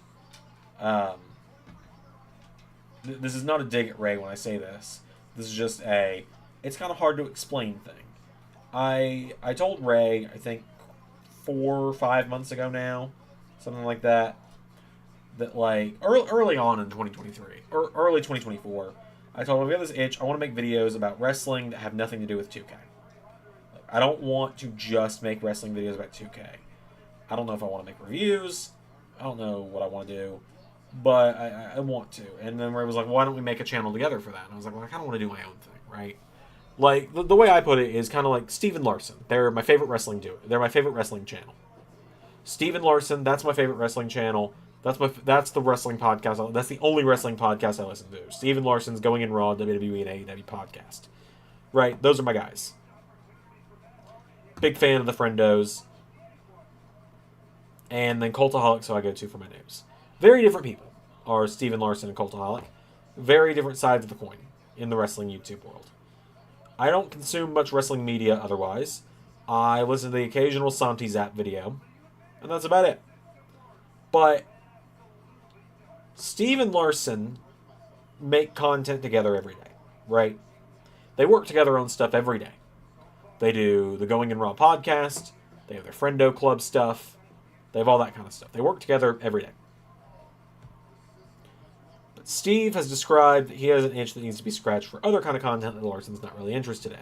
Speaker 1: This is not a dig at Ray when I say this. This is just it's kind of hard to explain thing. I told Ray, I think 4 or 5 months ago now, something like that, that like early on in 2023 or early 2024, I told him, I got this itch. I want to make videos about wrestling that have nothing to do with 2K. I don't want to just make wrestling videos about 2K. I don't know if I want to make reviews. I don't know what I want to do, but I want to. And then Ray was like, why don't we make a channel together for that? And I was like, well, I kind of want to do my own thing, right? Like, the way I put it is kind of like Steven Larson. They're my favorite wrestling duo. They're my favorite wrestling channel. Steven Larson, that's my favorite wrestling channel. That's the wrestling podcast. That's the only wrestling podcast I listen to. Steven Larson's Going in Raw, WWE, and AEW podcast. Right? Those are my guys. Big fan of the Friendos. And then Cultaholics, who I go to for my news. Very different people are Steven Larson and Cultaholic. Very different sides of the coin in the wrestling YouTube world. I don't consume much wrestling media otherwise. I listen to the occasional Santi Zap video, and that's about it. But Steve and Larson make content together every day, right? They work together on stuff every day. They do the Going in Raw podcast. They have their Friendo Club stuff. They have all that kind of stuff. They work together every day. But Steve has described that he has an itch that needs to be scratched for other kind of content that Larson's not really interested in.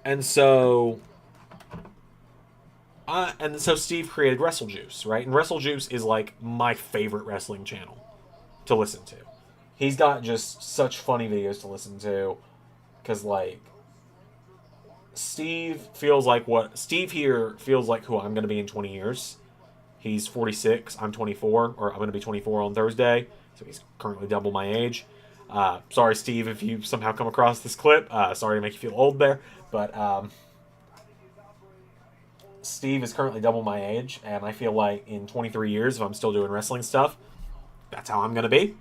Speaker 1: And so Steve created WrestleJuice, right? And WrestleJuice is like my favorite wrestling channel to listen to. He's got just such funny videos to listen to, because like Steve here feels like who I'm going to be in 20 years. He's 46, I'm 24, or I'm going to be 24 on Thursday, so he's currently double my age. Sorry, Steve, if you somehow come across this clip. Sorry to make you feel old there, but Steve is currently double my age, and I feel like in 23 years, if I'm still doing wrestling stuff, that's how I'm going to be.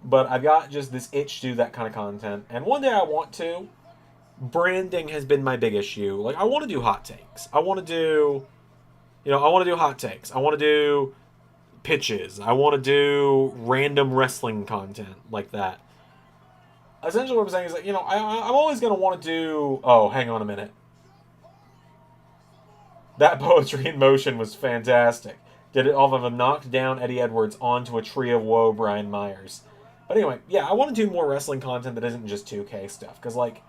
Speaker 1: But I've got just this itch to do that kind of content, and one day I want to. Branding has been my big issue. Like, I want to do hot takes. I want to do hot takes. I want to do pitches. I want to do random wrestling content like that. Essentially what I'm saying is that, I'm always going to want to do... Oh, hang on a minute. That poetry in motion was fantastic. Did it off of a knocked down Eddie Edwards onto a tree of woe Brian Myers. But anyway, yeah, I want to do more wrestling content that isn't just 2K stuff. Because, like,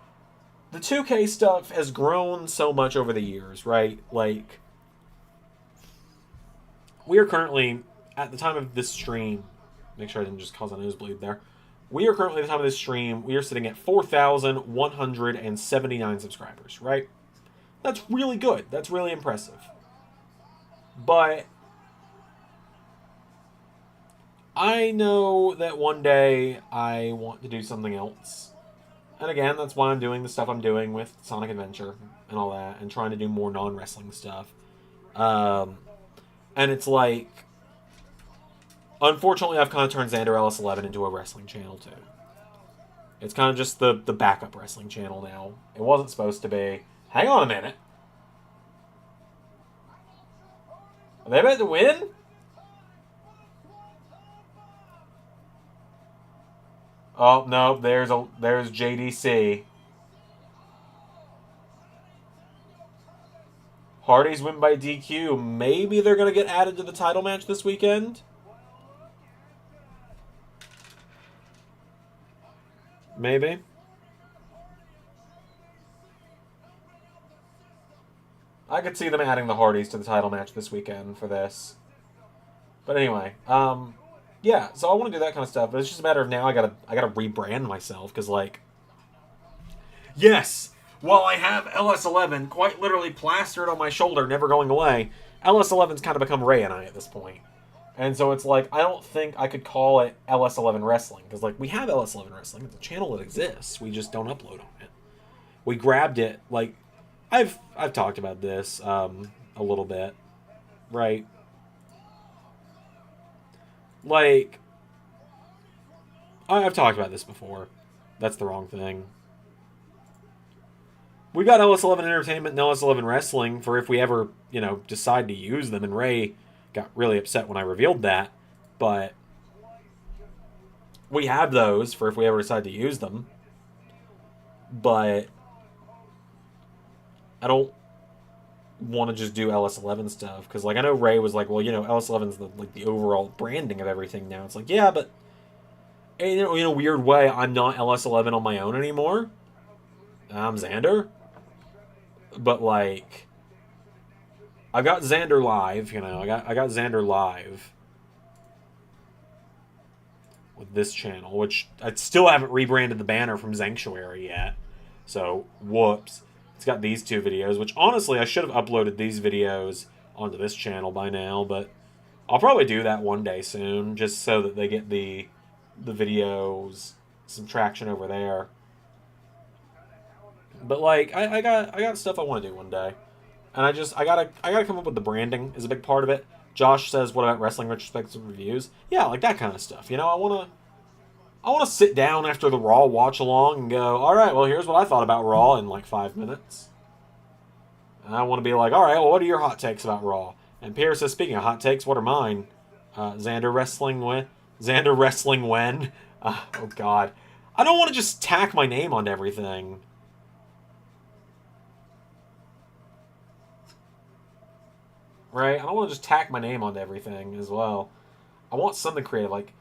Speaker 1: the 2K stuff has grown so much over the years, right? Like, we are currently, at the time of this stream, make sure I didn't just cause a nosebleed there. We are currently, at the time of this stream, we are sitting at 4,179 subscribers, right? That's really good. That's really impressive. But I know that one day I want to do something else. And again, that's why I'm doing the stuff I'm doing with Sonic Adventure and all that, and trying to do more non-wrestling stuff. And it's like, unfortunately, I've kind of turned Zander LS11 into a wrestling channel too. It's kind of just the backup wrestling channel now. It wasn't supposed to be. Hang on a minute. Are they about to win? Oh, no, there's JDC. Hardys win by DQ. Maybe they're going to get added to the title match this weekend? Maybe. I could see them adding the Hardys to the title match this weekend for this. But anyway, yeah, so I want to do that kind of stuff, but it's just a matter of now I gotta rebrand myself, because, like, yes, While I have LS11 quite literally plastered on my shoulder, never going away, LS11's kind of become Ray and I at this point. And so it's like, I don't think I could call it LS11 Wrestling. Because, like, we have LS11 Wrestling. It's a channel that exists. We just don't upload on it. We grabbed it, like, I've talked about this a little bit, right? Like, I've talked about this before. That's the wrong thing. We got LS11 Entertainment and LS11 Wrestling for if we ever, decide to use them. And Ray got really upset when I revealed that. But we have those for if we ever decide to use them. But I don't want to just do LS11 stuff. Because, like, I know Ray was like, well, LS11's the overall branding of everything now. It's like, yeah, but in a weird way, I'm not LS11 on my own anymore. I'm Zander. But, like, I got Zander live, I got Zander live with this channel, which I still haven't rebranded the banner from Sanctuary yet. So, whoops. It's got these two videos, which honestly I should have uploaded these videos onto this channel by now, but I'll probably do that one day soon, just so that they get the videos some traction over there. But like I got stuff I want to do one day. And I gotta come up with the branding is a big part of it. Josh says, "What about wrestling retrospective reviews?" Yeah, like that kind of stuff. I wanna sit down after the Raw watch along and go, "All right, well, here's what I thought about Raw in like 5 minutes." And I want to be like, "All right, well, what are your hot takes about Raw?" And Pierre says, "Speaking of hot takes, what are mine?" Zander wrestling when? Zander wrestling when? Oh God, I don't want to just tack my name onto everything. Right? I don't want to just tack my name onto everything as well. I want something creative, like,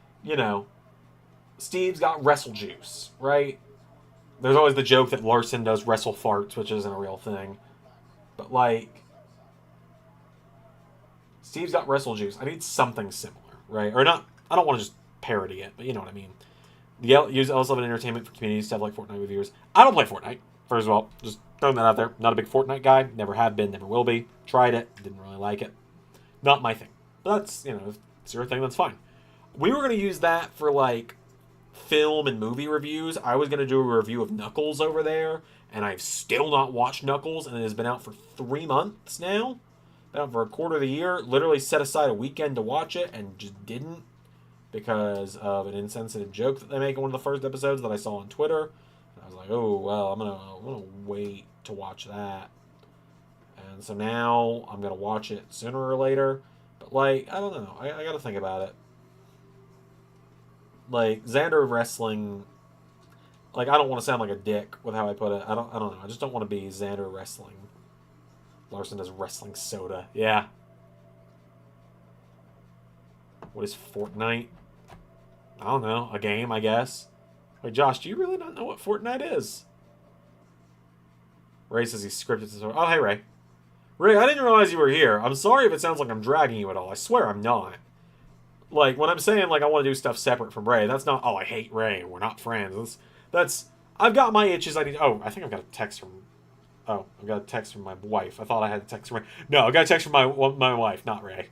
Speaker 1: Steve's got wrestle juice, right? There's always the joke that Larson does wrestle farts, which isn't a real thing. But, like, Steve's got wrestle juice. I need something similar, right? Or not, I don't want to just parody it, but you know what I mean. Use LS11 Entertainment for community stuff like Fortnite reviewers. I don't play Fortnite, first of all. Just throwing that out there. Not a big Fortnite guy. Never have been, never will be. Tried it. Didn't really like it. Not my thing. But that's, if it's your thing, that's fine. We were going to use that for, like, film and movie reviews. I was going to do a review of Knuckles over there, and I've still not watched Knuckles, and it has been out for 3 months now. Been out for a quarter of the year. Literally set aside a weekend to watch it, and just didn't because of an insensitive joke that they make in one of the first episodes that I saw on Twitter. And I was like, oh, well, I'm gonna wait to watch that. And so now I'm going to watch it sooner or later. But, like, I don't know. I got to think about it. Like, Zander wrestling, like, I don't want to sound like a dick with how I put it. I don't know. I just don't want to be Zander wrestling. Larson does wrestling soda. Yeah. What is Fortnite? I don't know. A game, I guess. Wait, Josh, do you really not know what Fortnite is? Ray says he scripted this. Oh, hey, Ray. Ray, I didn't realize you were here. I'm sorry if it sounds like I'm dragging you at all. I swear I'm not. Like, when I'm saying, like, I want to do stuff separate from Ray, that's not, oh, I hate Ray, we're not friends. That's I've got my itches I need. Oh, I think I've got a text from, I've got a text from my wife. I thought I had a text from Ray. No, I got a text from my wife, not Ray.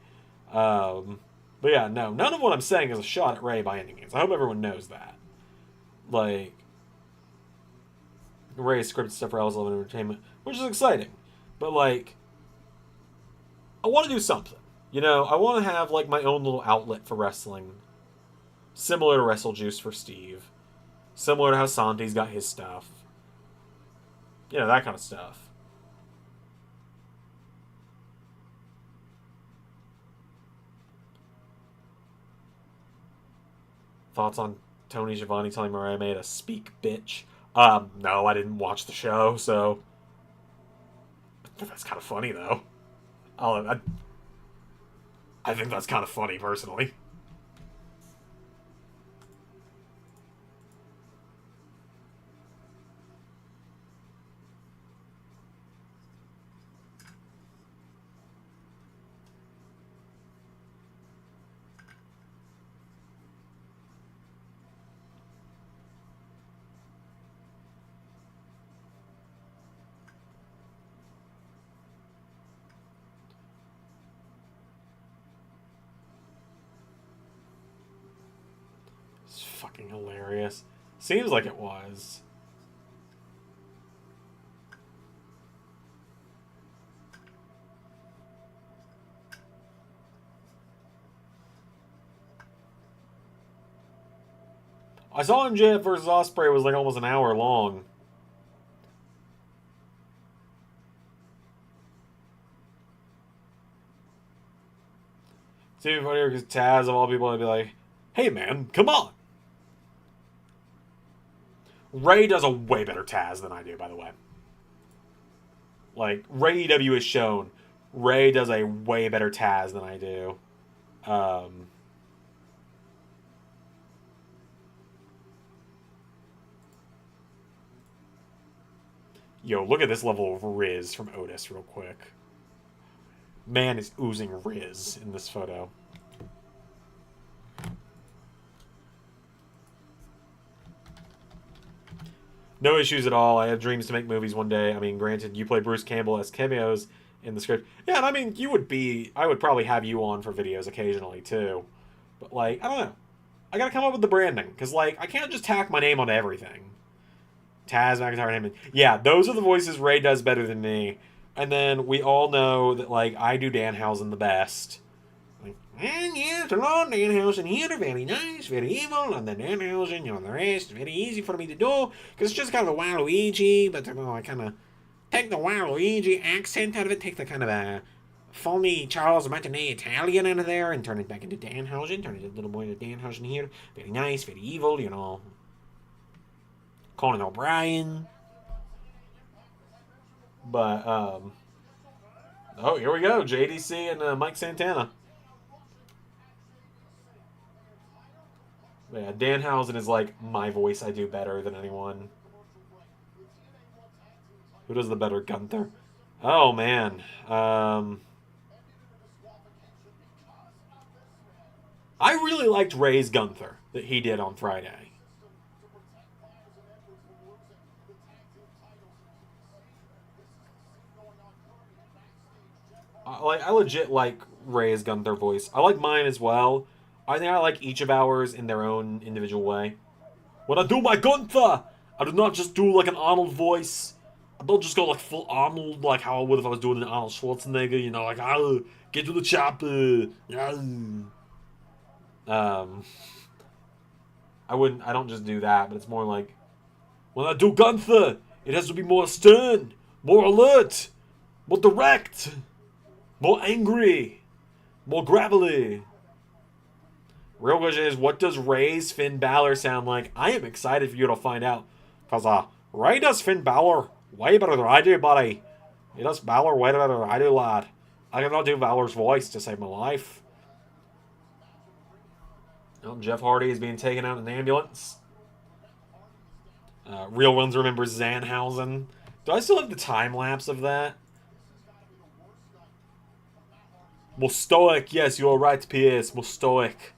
Speaker 1: But yeah, no, none of what I'm saying is a shot at Ray by any means. I hope everyone knows that. Like, Ray scripted stuff for LS11 Entertainment, which is exciting. But, like, I want to do something. I want to have, like, my own little outlet for wrestling. Similar to Wrestle Juice for Steve. Similar to how Santi's got his stuff. That kind of stuff. Thoughts on Tony Schiavone telling Mariah May to speak, bitch? No, I didn't watch the show, so... That's kind of funny, though. I think that's kind of funny, personally. fucking hilarious. Seems like it was. I saw MJF versus Ospreay was like almost an hour long. It's even funnier because Taz, of all people, would be like, hey man, come on. Ray does a way better Taz than I do, by the way. Like, Ray EW has shown Ray does a way better Taz than I do. Yo, look at this level of Riz from Otis real quick. Man is oozing Riz in this photo. No issues at all. I have dreams to make movies one day. I mean, granted, you play Bruce Campbell as cameos in the script. Yeah, and I mean, I would probably have you on for videos occasionally, too. But, like, I don't know. I gotta come up with the branding. Because, like, I can't just tack my name on everything. Taz, McIntyre, Heyman. Yeah, those are the voices Ray does better than me. And then we all know that, like, I do Danhausen the best. Like, and yes, hello, Danhausen here, very nice, very evil, and then Danhausen, the rest, very easy for me to do, because it's just kind of a Waluigi, but I kind of take the Waluigi accent out of it, take the kind of a phony Charles Martinet Italian out of there, and turn it back into Danhausen, turn it a little more into Danhausen here, very nice, very evil, Conan O'Brien. But, oh, here we go. JDC and Mike Santana. Yeah, Danhausen is like my voice I do better than anyone. Who does the better? Gunther? Oh, man. I really liked Ray's Gunther that he did on Friday. I legit like Ray's Gunther voice. I like mine as well. I think I like each of ours in their own individual way. When I do my Gunther, I do not just do like an Arnold voice. I don't just go like full Arnold like how I would if I was doing an Arnold Schwarzenegger, like, I'll get to the chopper. I don't just do that, but it's more like, when I do Gunther, it has to be more stern, more alert, more direct, more angry, more gravelly. Real question is, what does Ray's Finn Balor sound like? I am excited for you to find out. Because Ray does Finn Balor way better than I do, buddy. He does Balor way better than I do, lad. I cannot do Balor's voice to save my life. Well, Jeff Hardy is being taken out in an ambulance. Real ones remember Zanhausen. Do I still have the time lapse of that? More stoic. Yes, you are right, P.S. More stoic.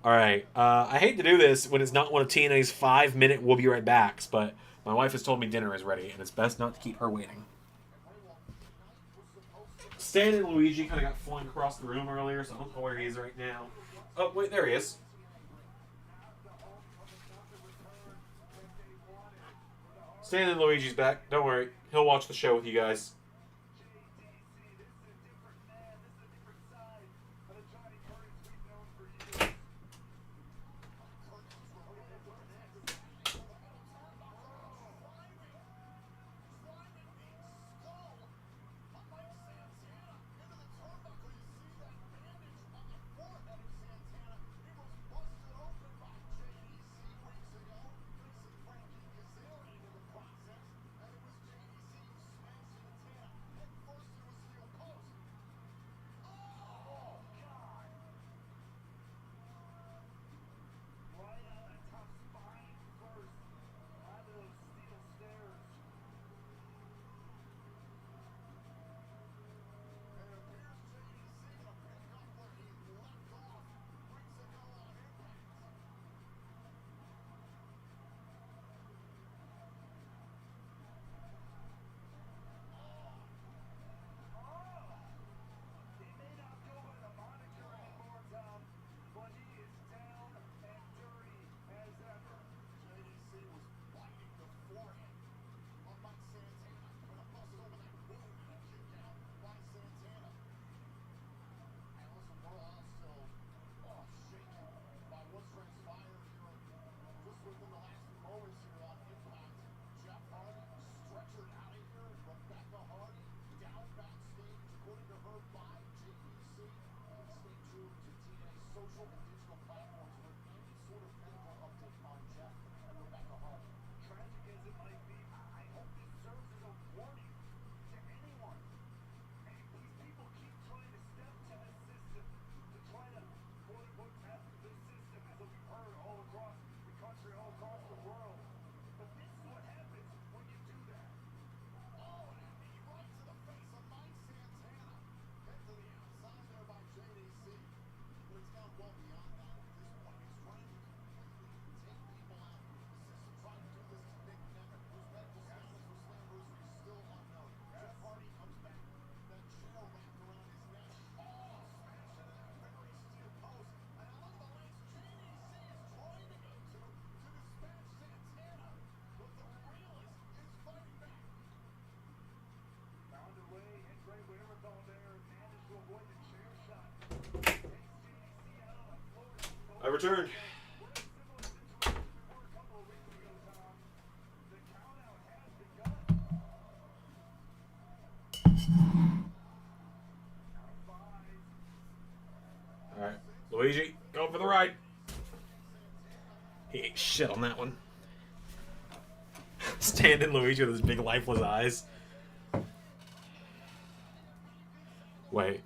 Speaker 1: Alright, I hate to do this when it's not one of TNA's 5-minute we'll be right backs, but my wife has told me dinner is ready, and it's best not to keep her waiting. Stan and Luigi kind of got flung across the room earlier, so I don't know where he is right now. Oh, wait, there he is. Stan and Luigi's back. Don't worry, he'll watch the show with you guys. return. Alright, Luigi, go for the ride. He ate shit on that one. Standing Luigi with his big lifeless eyes. Wait.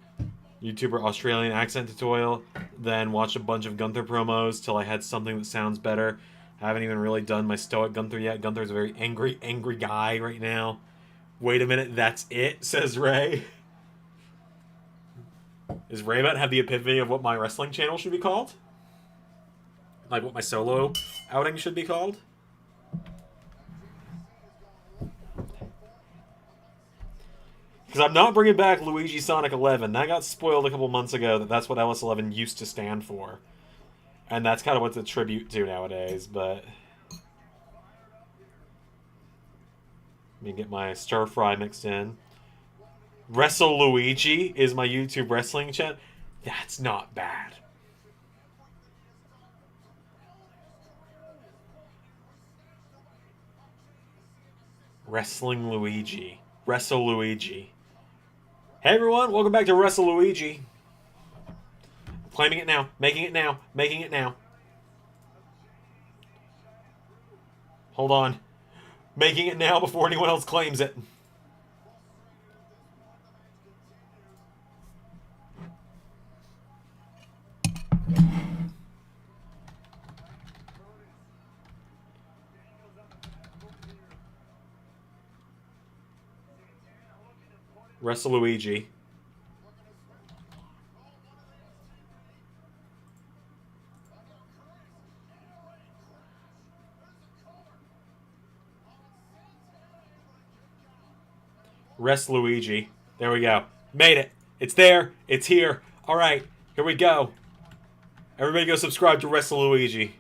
Speaker 1: YouTuber Australian accent tutorial. Then watch a bunch of Gunther promos till I had something that sounds better. I haven't even really done my stoic Gunther yet. Gunther's a very angry guy right now. Wait a minute, that's it, says Ray. Is Ray about to have the epiphany of what my wrestling channel should be called? Like what my solo outing should be called? Because I'm not bringing back Luigi Sonic 11. That got spoiled a couple months ago that that's what LS11 used to stand for. And that's kind of what's a tribute to nowadays, but... Let me get my stir fry mixed in. Wrestle Luigi is my YouTube wrestling channel. That's not bad. Wrestling Luigi. Wrestle Luigi. Hey everyone, welcome back to Wrestle Luigi. Claiming it now, making it now, making it now. Hold on. Making it now before anyone else claims it. Wrestle Luigi. Wrestle Luigi. There we go. Made it. It's there. It's here. All right. Here we go. Everybody go subscribe to Wrestle Luigi.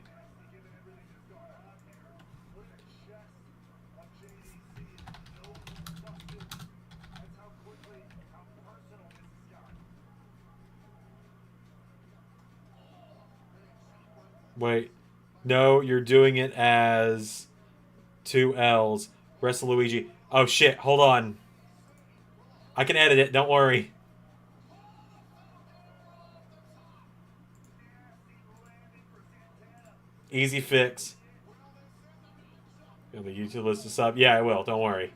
Speaker 1: Wait. No, you're doing it as 2 L's. Wrestle Luigi. Oh, shit. Hold on. I can edit it. Don't worry. Easy fix. The YouTube list is up. Yeah, I will. Don't worry.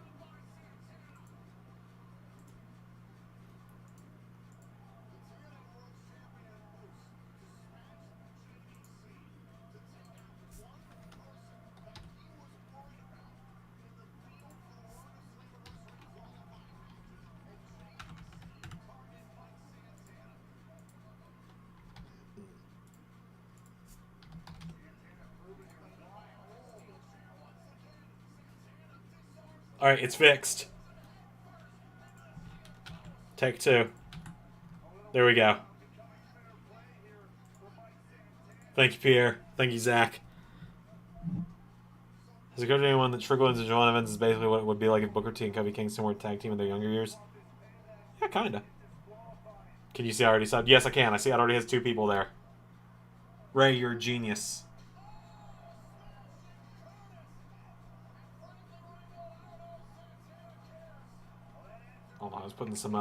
Speaker 1: Alright, it's fixed. Take 2. There we go. Thank you, Pierre. Thank you, Zach. Has it occurred to anyone that Trickle into John Evans is basically what it would be like if Booker T and Kofi Kingston were a tag team in their younger years? Yeah, kinda. Can you see I already subbed? Yes, I can. I see it already has 2 people there. Ray, you're a genius. Hold on, I was putting some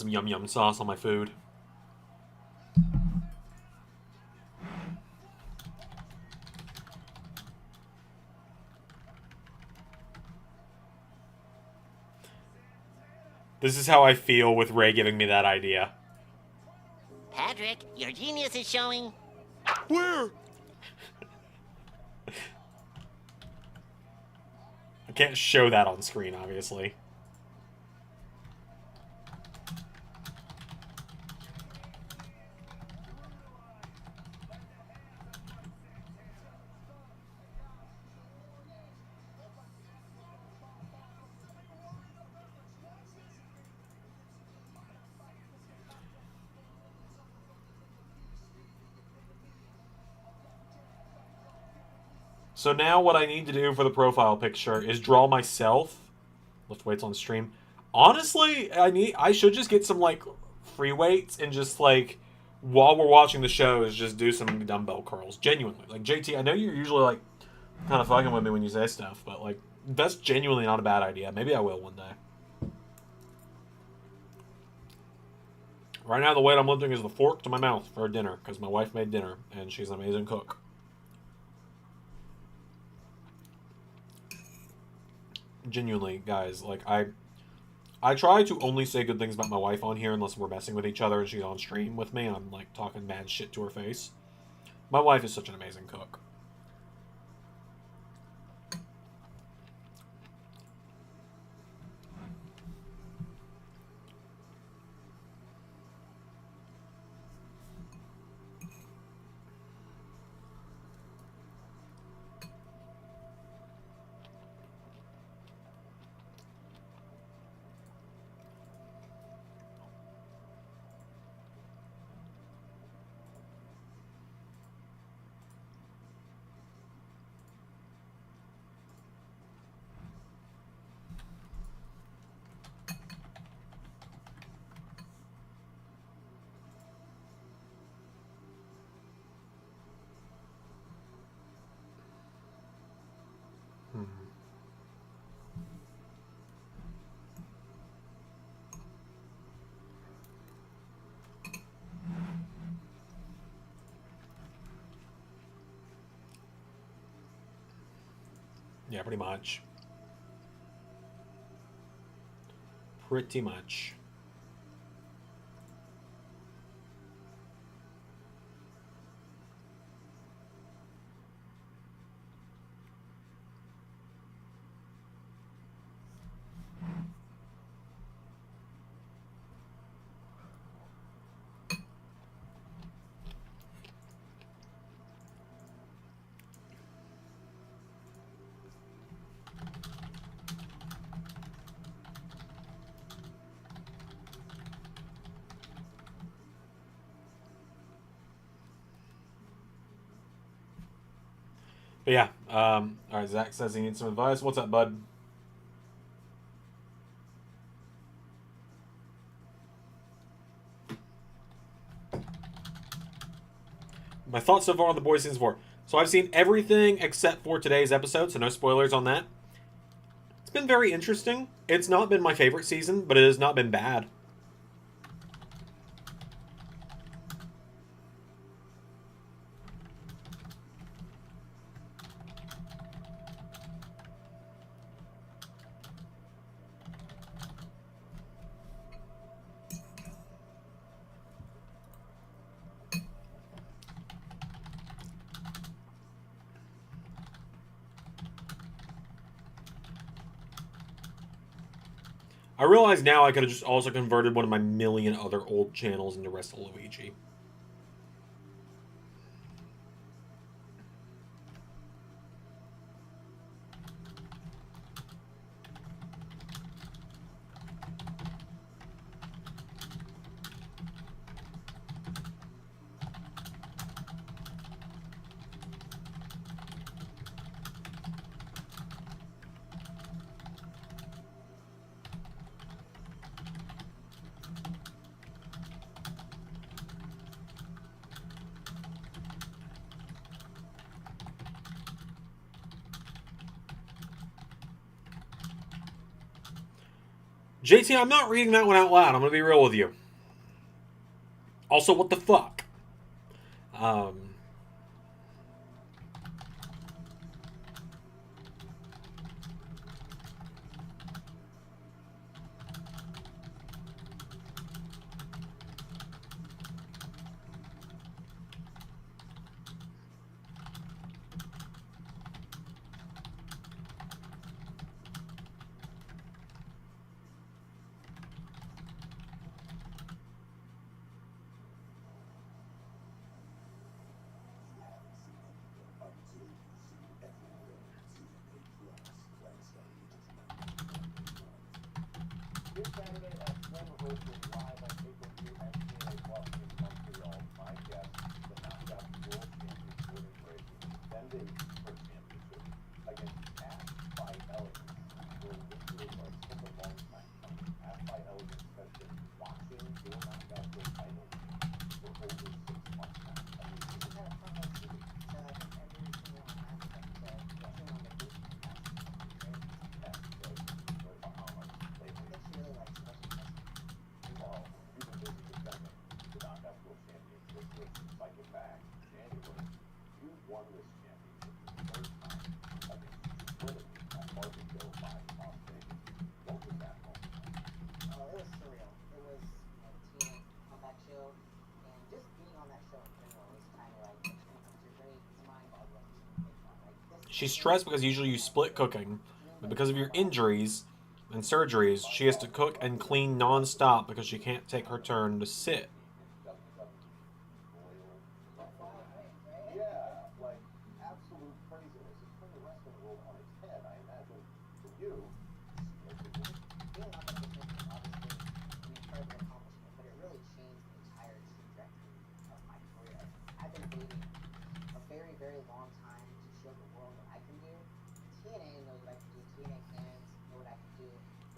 Speaker 1: yum yum sauce on my food. This is how I feel with Ray giving me that idea.
Speaker 3: Patrick, your genius is showing.
Speaker 1: Where? I can't show that on screen, obviously. So now what I need to do for the profile picture is draw myself. Lift weights on stream. Honestly, I should just get some like free weights and just like while we're watching the show is just do some dumbbell curls. Genuinely. Like, JT, I know you're usually, like, kind of fucking with me when you say stuff, but, like, that's genuinely not a bad idea. Maybe I will one day. Right now, the weight I'm lifting is the fork to my mouth for dinner, because my wife made dinner, and she's an amazing cook. Genuinely, guys, like, I try to only say good things about my wife on here unless we're messing with each other and she's on stream with me and I'm, like, talking mad shit to her face. My wife is such an amazing cook. Yeah, pretty much. Pretty much. But yeah, all right, Zach says he needs some advice. What's up, bud? My thoughts so far on The Boys Season 4. So I've seen everything except for today's episode, so no spoilers on that. It's been very interesting. It's not been my favorite season, but it has not been bad. I realize now I could have just also converted one of my million other old channels into Wrestle Luigi. JT, I'm not reading that one out loud. I'm going to be real with you. Also, what the fuck?
Speaker 2: This Saturday at Slammiversary live on pay-per-view and TNA Plus in Montreal. My guest, the Knockout World Champion Jordan Grace, is defending her championship against Ash by Elegance. Where this is like such a long time coming. Ash by Elegance has been watching your Knockout World title for over
Speaker 1: She's stressed because usually you split cooking, but because of your injuries and surgeries, she has to cook and clean non-stop because she can't take her turn to sit.
Speaker 4: Yeah, like absolute craziness. It's turned the wrestling world on its head. I imagine for you,
Speaker 2: Being not that efficient is obviously an incredible accomplishment, but it really changed the entire trajectory of my career. I've been waiting a very, very long time to show the world what I can do. TNA knows what I can do. TNA fans know what I can do.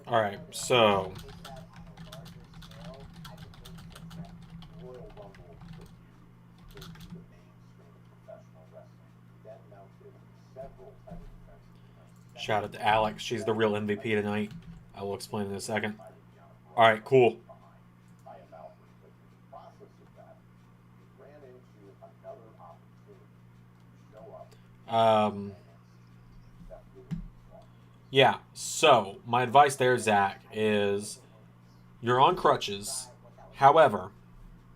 Speaker 2: But
Speaker 1: All right, so
Speaker 2: take that on a larger scale. I've been waiting for that.
Speaker 4: Royal Rumble put you into the mainstream of professional wrestling. You then mounted several title defenses.
Speaker 1: shout out to Alex. She's the real MVP tonight. I will explain in a second. All right, cool.
Speaker 4: By a Valkyrie, but in the process of that, you ran into another opportunity to show up. That really was
Speaker 1: Yeah, so my advice there, Zach, is you're on crutches. However,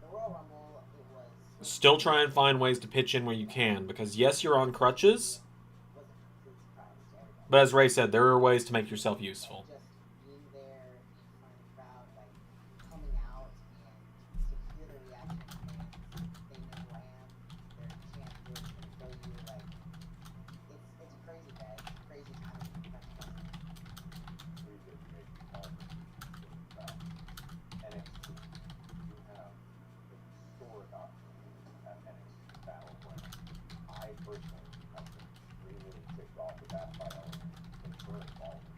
Speaker 2: The Royal Rumble, it was
Speaker 1: still try and find ways to pitch in where you can, because yes, you're on crutches,
Speaker 2: a complete surprise to everybody.
Speaker 1: but as Ray said, there are ways to make yourself useful.
Speaker 2: Just being there in front of the crowd, like coming out and to hear the reaction of fans, they know who I am, they're chanting, they know you, like it's crazy, guys. It's crazy time in professional wrestling.
Speaker 4: pretty good to make all the NXT. You have the historic opportunity at NXT Battleground. I personally have been extremely ticked off with that by elements that were involved.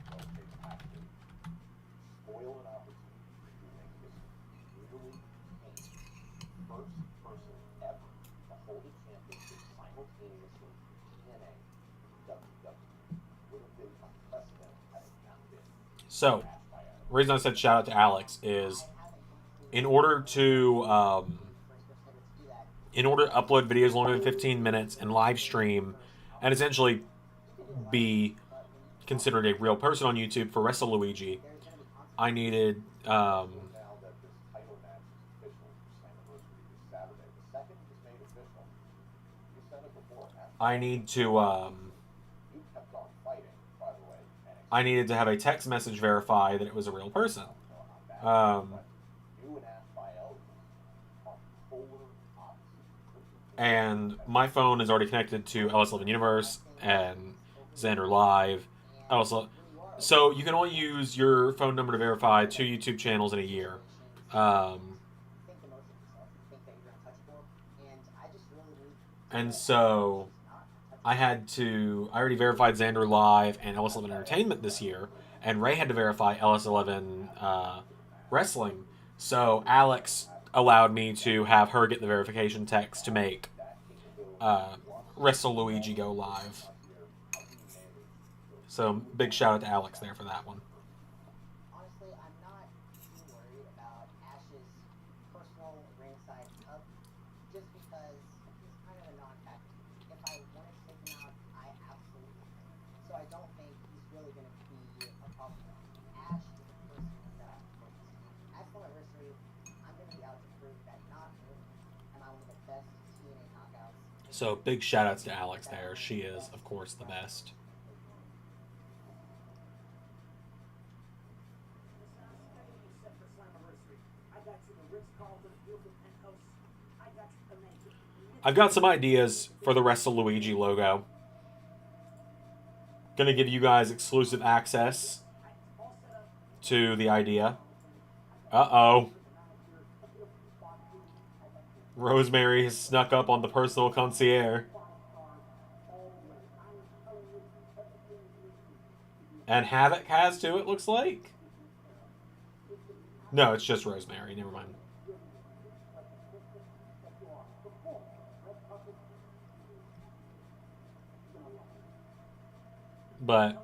Speaker 4: So they have to spoil an opportunity to make this really paint first person ever to hold a championship simultaneously in TNA and WWE. Would have been unprecedented had it not been
Speaker 1: So,
Speaker 4: matched by Adam.
Speaker 1: the reason I said shout out to Alex is in order to upload videos longer than 15 minutes and live stream and essentially be considered a real person on YouTube for WrestleLuigi, I needed
Speaker 4: Now that this title match is official for Slammiversary this Saturday, the second it was made official, you said it before,
Speaker 1: I need to
Speaker 4: you kept on fighting, by the way.
Speaker 1: I needed to have a text message verify that it was a real person.
Speaker 4: You and Ash Bael are polar opposites.
Speaker 1: And my phone is already connected to LS11 Universe and Zander Live. So you can only use your phone number to verify 2 YouTube channels in a year.
Speaker 2: Think the most of yourself. You think that you're untouchable, and I just really need.
Speaker 1: And so I already verified Zander Live and LS11 Entertainment this year, and Ray had to verify LS11 Wrestling. So Alex allowed me to have her get the verification text to make WrestleLuigi go live. So big shout out to Alex there for that one.
Speaker 2: Honestly, I'm not too worried about Ash's personal ringside cup, just because he's kind of a non-factor. If I wanted to take him out, I absolutely could. So I don't think he's really going to be a problem. Ash is a person that I'm focused on. At Slammiversary, I'm going to be out to prove that not only am I one of the best TNA knockouts.
Speaker 1: So big shout outs to Alex there. She is, of course, the best. I've got some ideas for the WrestleLuigi logo. Gonna give you guys exclusive access to the idea. Uh-oh. Rosemary has snuck up on the personal concierge. And Havoc has too, it looks like. No, it's just Rosemary. Never mind. But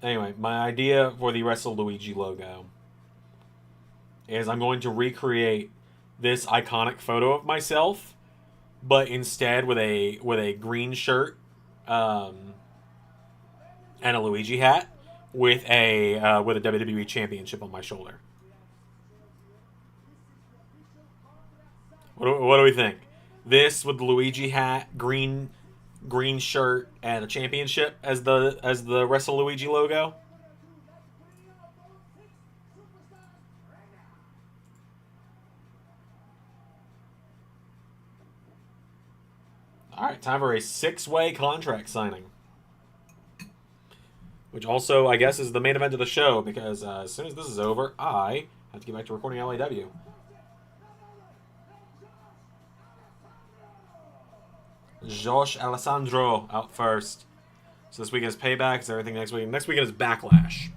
Speaker 1: anyway, my idea for the WrestleLuigi logo is I'm going to recreate this iconic photo of myself, but instead with a green shirt and a Luigi hat with a WWE Championship on my shoulder. What do we think? This with the Luigi hat, green shirt, and a championship as the Wrestle Luigi logo. All right, time for a 6-way contract signing. Which also, I guess, is the main event of the show, because as soon as this is over, I have to get back to recording LAW. Josh Alessandro out first. So this weekend is Payback. It's everything next week. Next weekend is Backlash.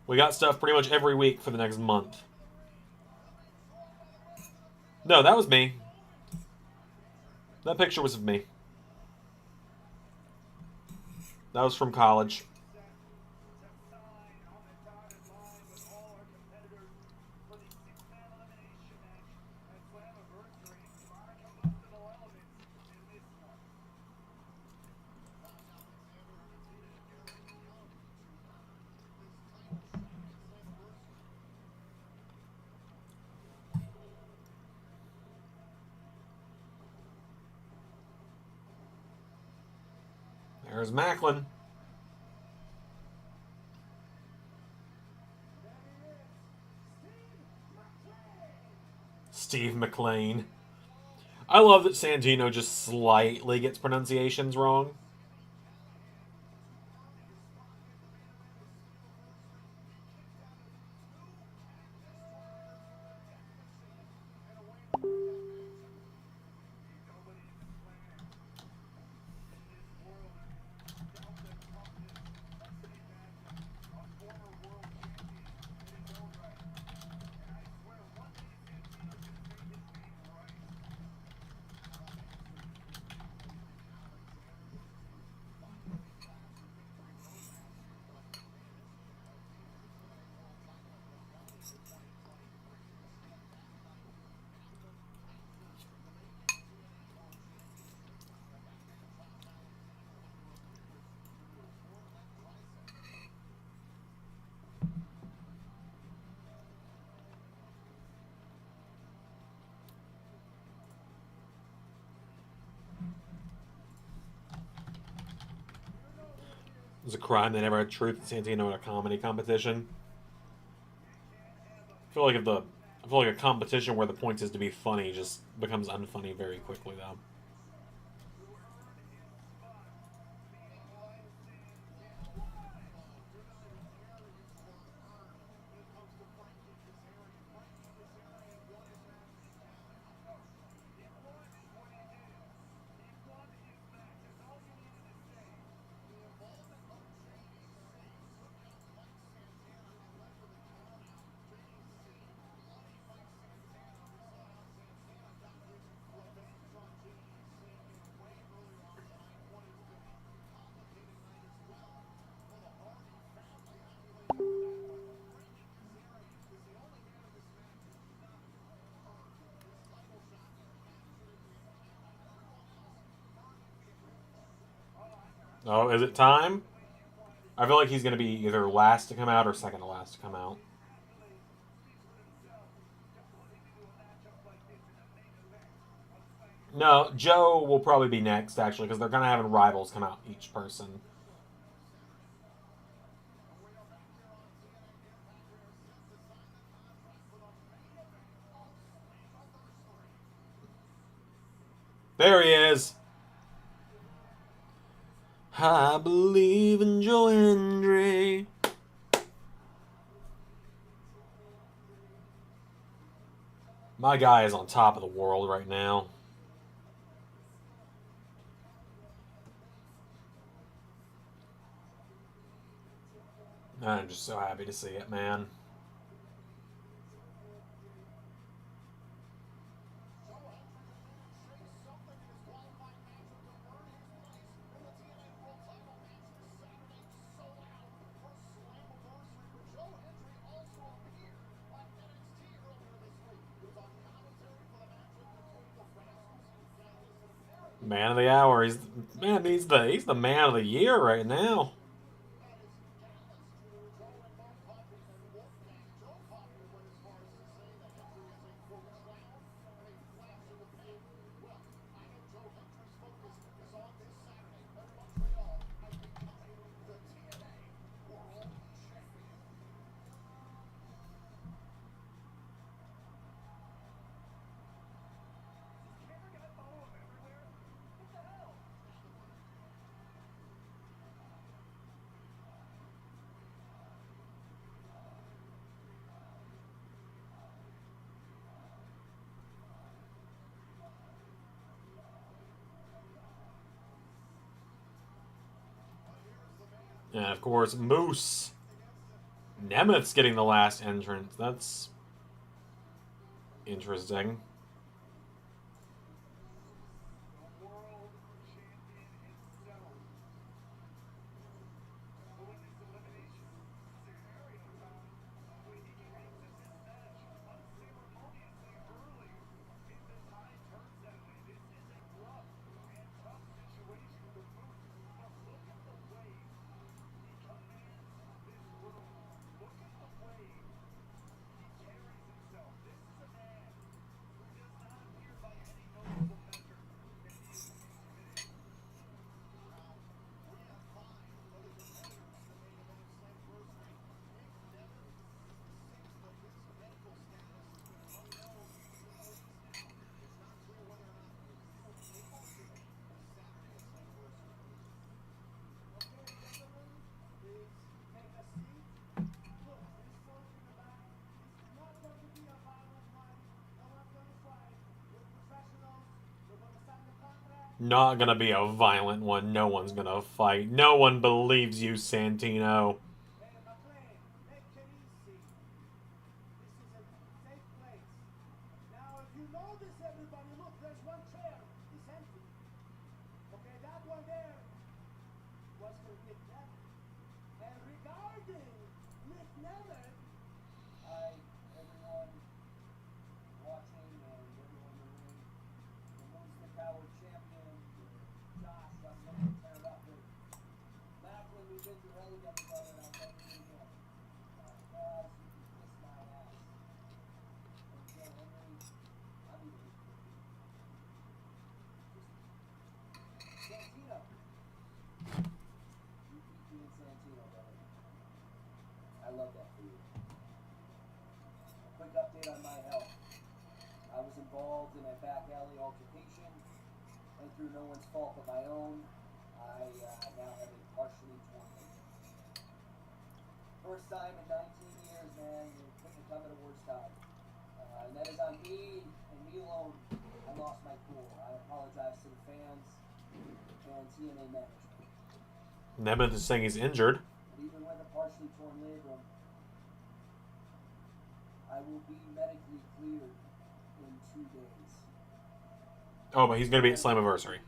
Speaker 1: We got stuff pretty much every week for the next month. No, that was me. That picture was of me. That was from college. There's Macklin. Steve McLean. I love that Santino just slightly gets pronunciations wrong. It was a crime they never had Truth and Santino in a comedy competition. I feel like a competition where the point is to be funny just becomes unfunny very quickly, though. Oh, is it time? I feel like he's going to be either last to come out or second to last to come out. No, Joe will probably be next, actually, because they're kind of having rivals come out each person. There he is. I believe in Joe Hendry. My guy is on top of the world right now. I'm just so happy to see it, man. Man of the hour. He's the man of the year right now. And of course, Moose. Nemeth's getting the last entrance. That's interesting. Not gonna be a violent one. No one's gonna fight. No one believes you, Santino.
Speaker 2: I love that for you. Quick update on my health. I was involved in a back alley altercation, and through no one's fault but my own, I now have a partially torn labrum. First time in 19 years, man. You couldn't have come at a worse time. And that is on me and me alone. I lost my cool. I apologize to the fans and TNA management.
Speaker 1: Nemeth is saying he's injured.
Speaker 2: But even with a partially torn labrum, I will be medically cleared in 2 days.
Speaker 1: Oh, but he's gonna be at Slammiversary.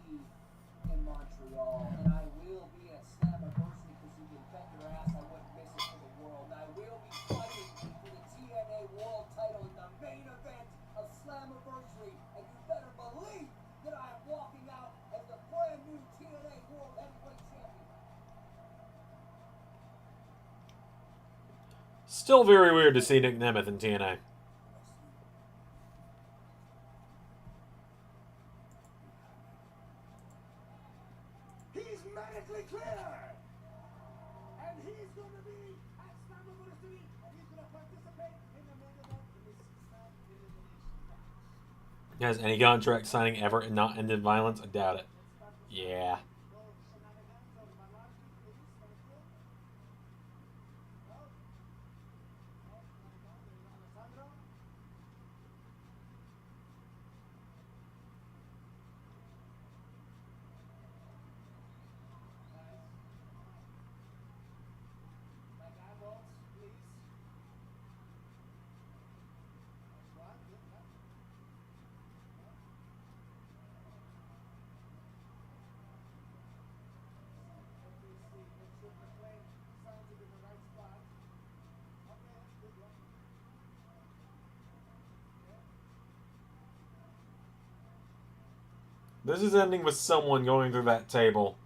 Speaker 2: In Montreal, and I will be at Slammiversary because you can bet your ass I wouldn't miss it for the world. And I will be fighting for the TNA World Title in the main event of Slammiversary, and you better believe that I am walking out as the brand new TNA World Heavyweight Champion.
Speaker 1: Still very weird to see Nick Nemeth in TNA.
Speaker 2: He's medically cleared! And he's going to be at Slammiversary, and he's going to participate in the main event in the six-man elimination match.
Speaker 1: Has any contract signing ever not ended violence? I doubt it. Yeah. This is ending with someone going through that table.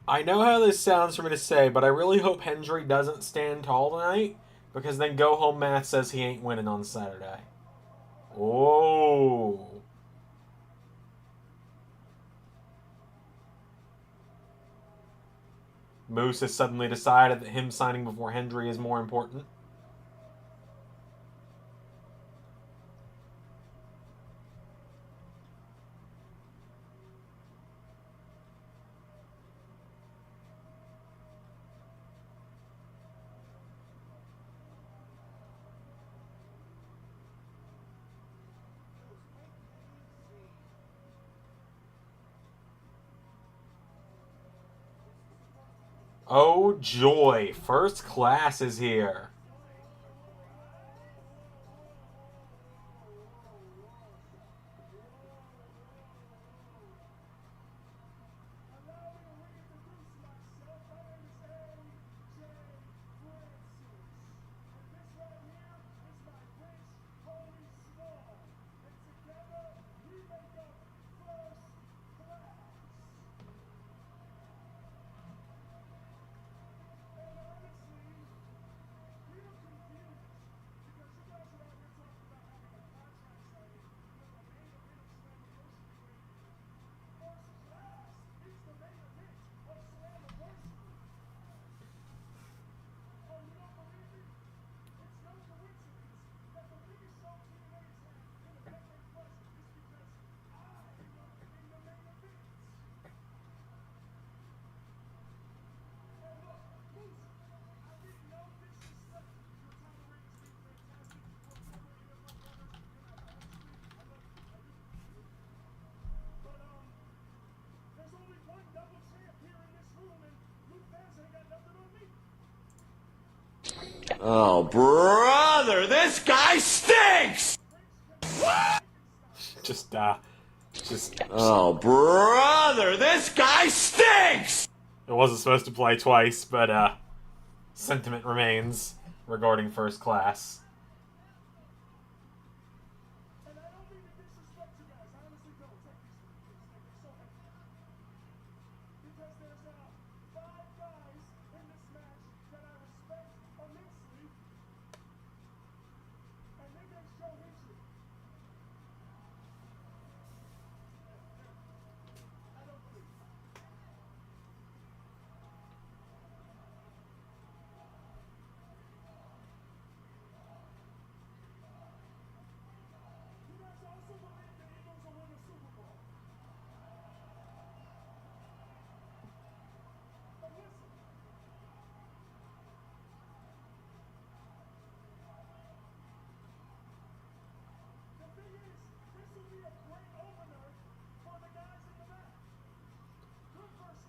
Speaker 1: I know how this sounds for me to say, but I really hope Hendry doesn't stand tall tonight, because then Go Home Math says he ain't winning on Saturday. Oh. Moose has suddenly decided that him signing before Hendry is more important. Oh joy, First Class is here.
Speaker 5: Oh, brother, this guy stinks!
Speaker 1: Just.
Speaker 5: Oh, brother, this guy stinks!
Speaker 1: It wasn't supposed to play twice, but, sentiment remains regarding First Class.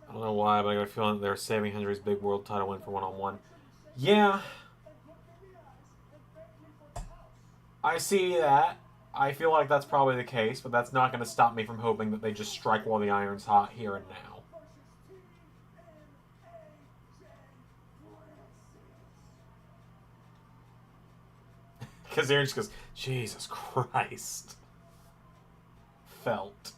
Speaker 1: I don't know why, but I got a feeling that they're saving Hendry's big world title win for one-on-one. Yeah. I see that. I feel like that's probably the case, but that's not going to stop me from hoping that they just strike while the iron's hot here and now. Because Aaron just goes, Jesus Christ. Felt.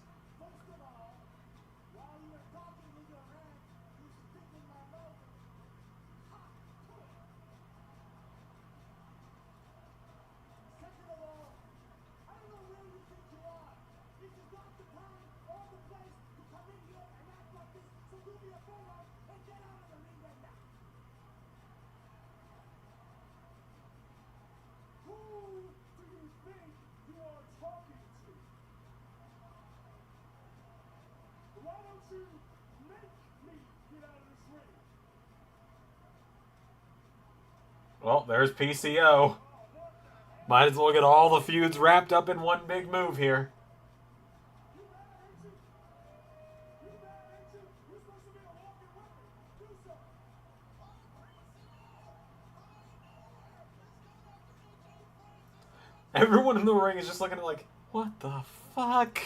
Speaker 1: Well, there's PCO. Might as well get all the feuds wrapped up in one big move here. Everyone in the ring is just looking at like, what the fuck?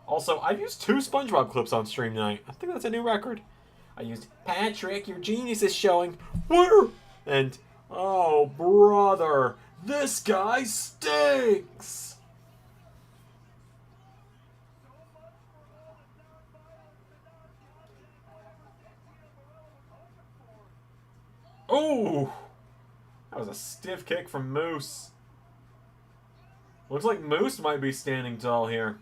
Speaker 1: Also, I've used 2 SpongeBob clips on stream tonight. I think that's a new record. I used Patrick, your genius is showing. Where? And oh brother, this guy stinks. Ooh. That was a stiff kick from Moose. Looks like Moose might be standing tall here.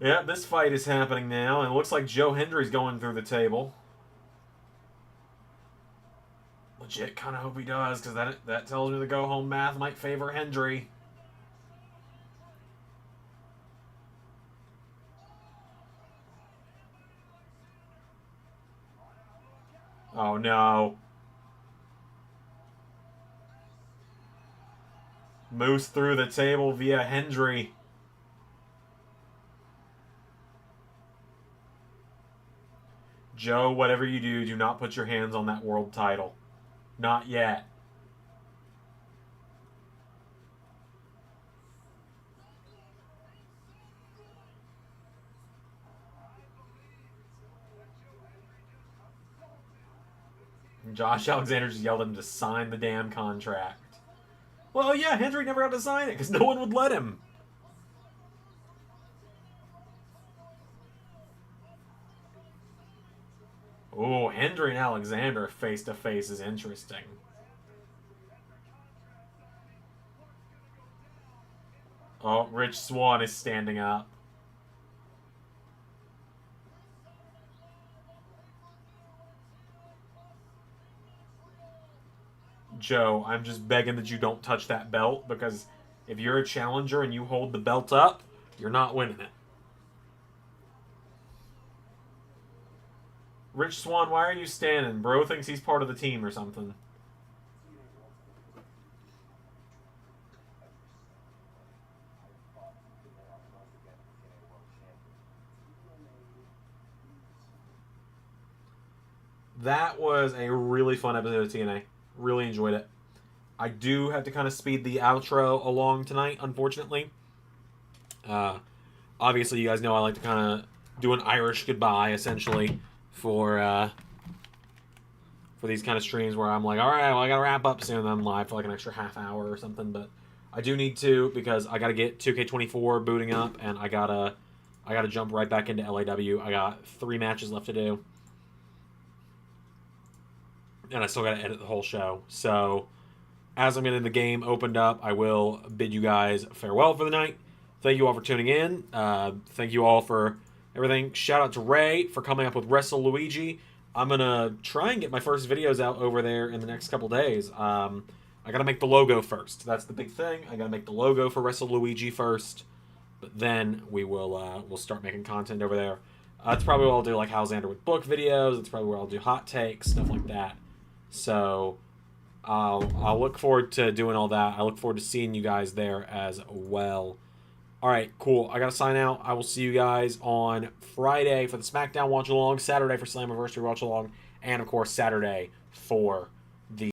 Speaker 1: Yeah, this fight is happening now, and it looks like Joe Hendry's going through the table. Legit kind of hope he does, because that tells me the go-home math might favor Hendry. Oh, no. Moose through the table via Hendry. Joe, whatever you do, do not put your hands on that world title. Not yet. Josh Alexander just yelled at him to sign the damn contract. Well, yeah, Hendry never got to sign it because no one would let him. Oh, Hendry and Alexander face to face is interesting. Oh, Rich Swann is standing up. Joe, I'm just begging that you don't touch that belt, because if you're a challenger and you hold the belt up, you're not winning it. Rich Swann, why are you standing? Bro thinks he's part of the team or something. That was a really fun episode of TNA. Really enjoyed it. I do have to kind of speed the outro along tonight, unfortunately. Obviously, you guys know I like to kind of do an Irish goodbye, essentially, for these kind of streams where I'm like, all right, well, I got to wrap up soon, and I'm live for like an extra half hour or something. But I do need to, because I got to get 2K24 booting up, and I gotta jump right back into LAW. I got 3 matches left to do. And I still got to edit the whole show. So, as I'm getting the game opened up, I will bid you guys farewell for the night. Thank you all for tuning in. Thank you all for everything. Shout out to Ray for coming up with Wrestle Luigi. I'm going to try and get my first videos out over there in the next couple days. I got to make the logo first. That's the big thing. I got to make the logo for Wrestle Luigi first. But then we'll start making content over there. That's probably where I'll do like how Zander would book videos. That's probably where I'll do hot takes, stuff like that. So I'll look forward to doing all that. I look forward to seeing you guys there as well. All right, cool. I got to sign out. I will see you guys on Friday for the SmackDown watch along, Saturday for Slammiversary watch along, and of course Saturday for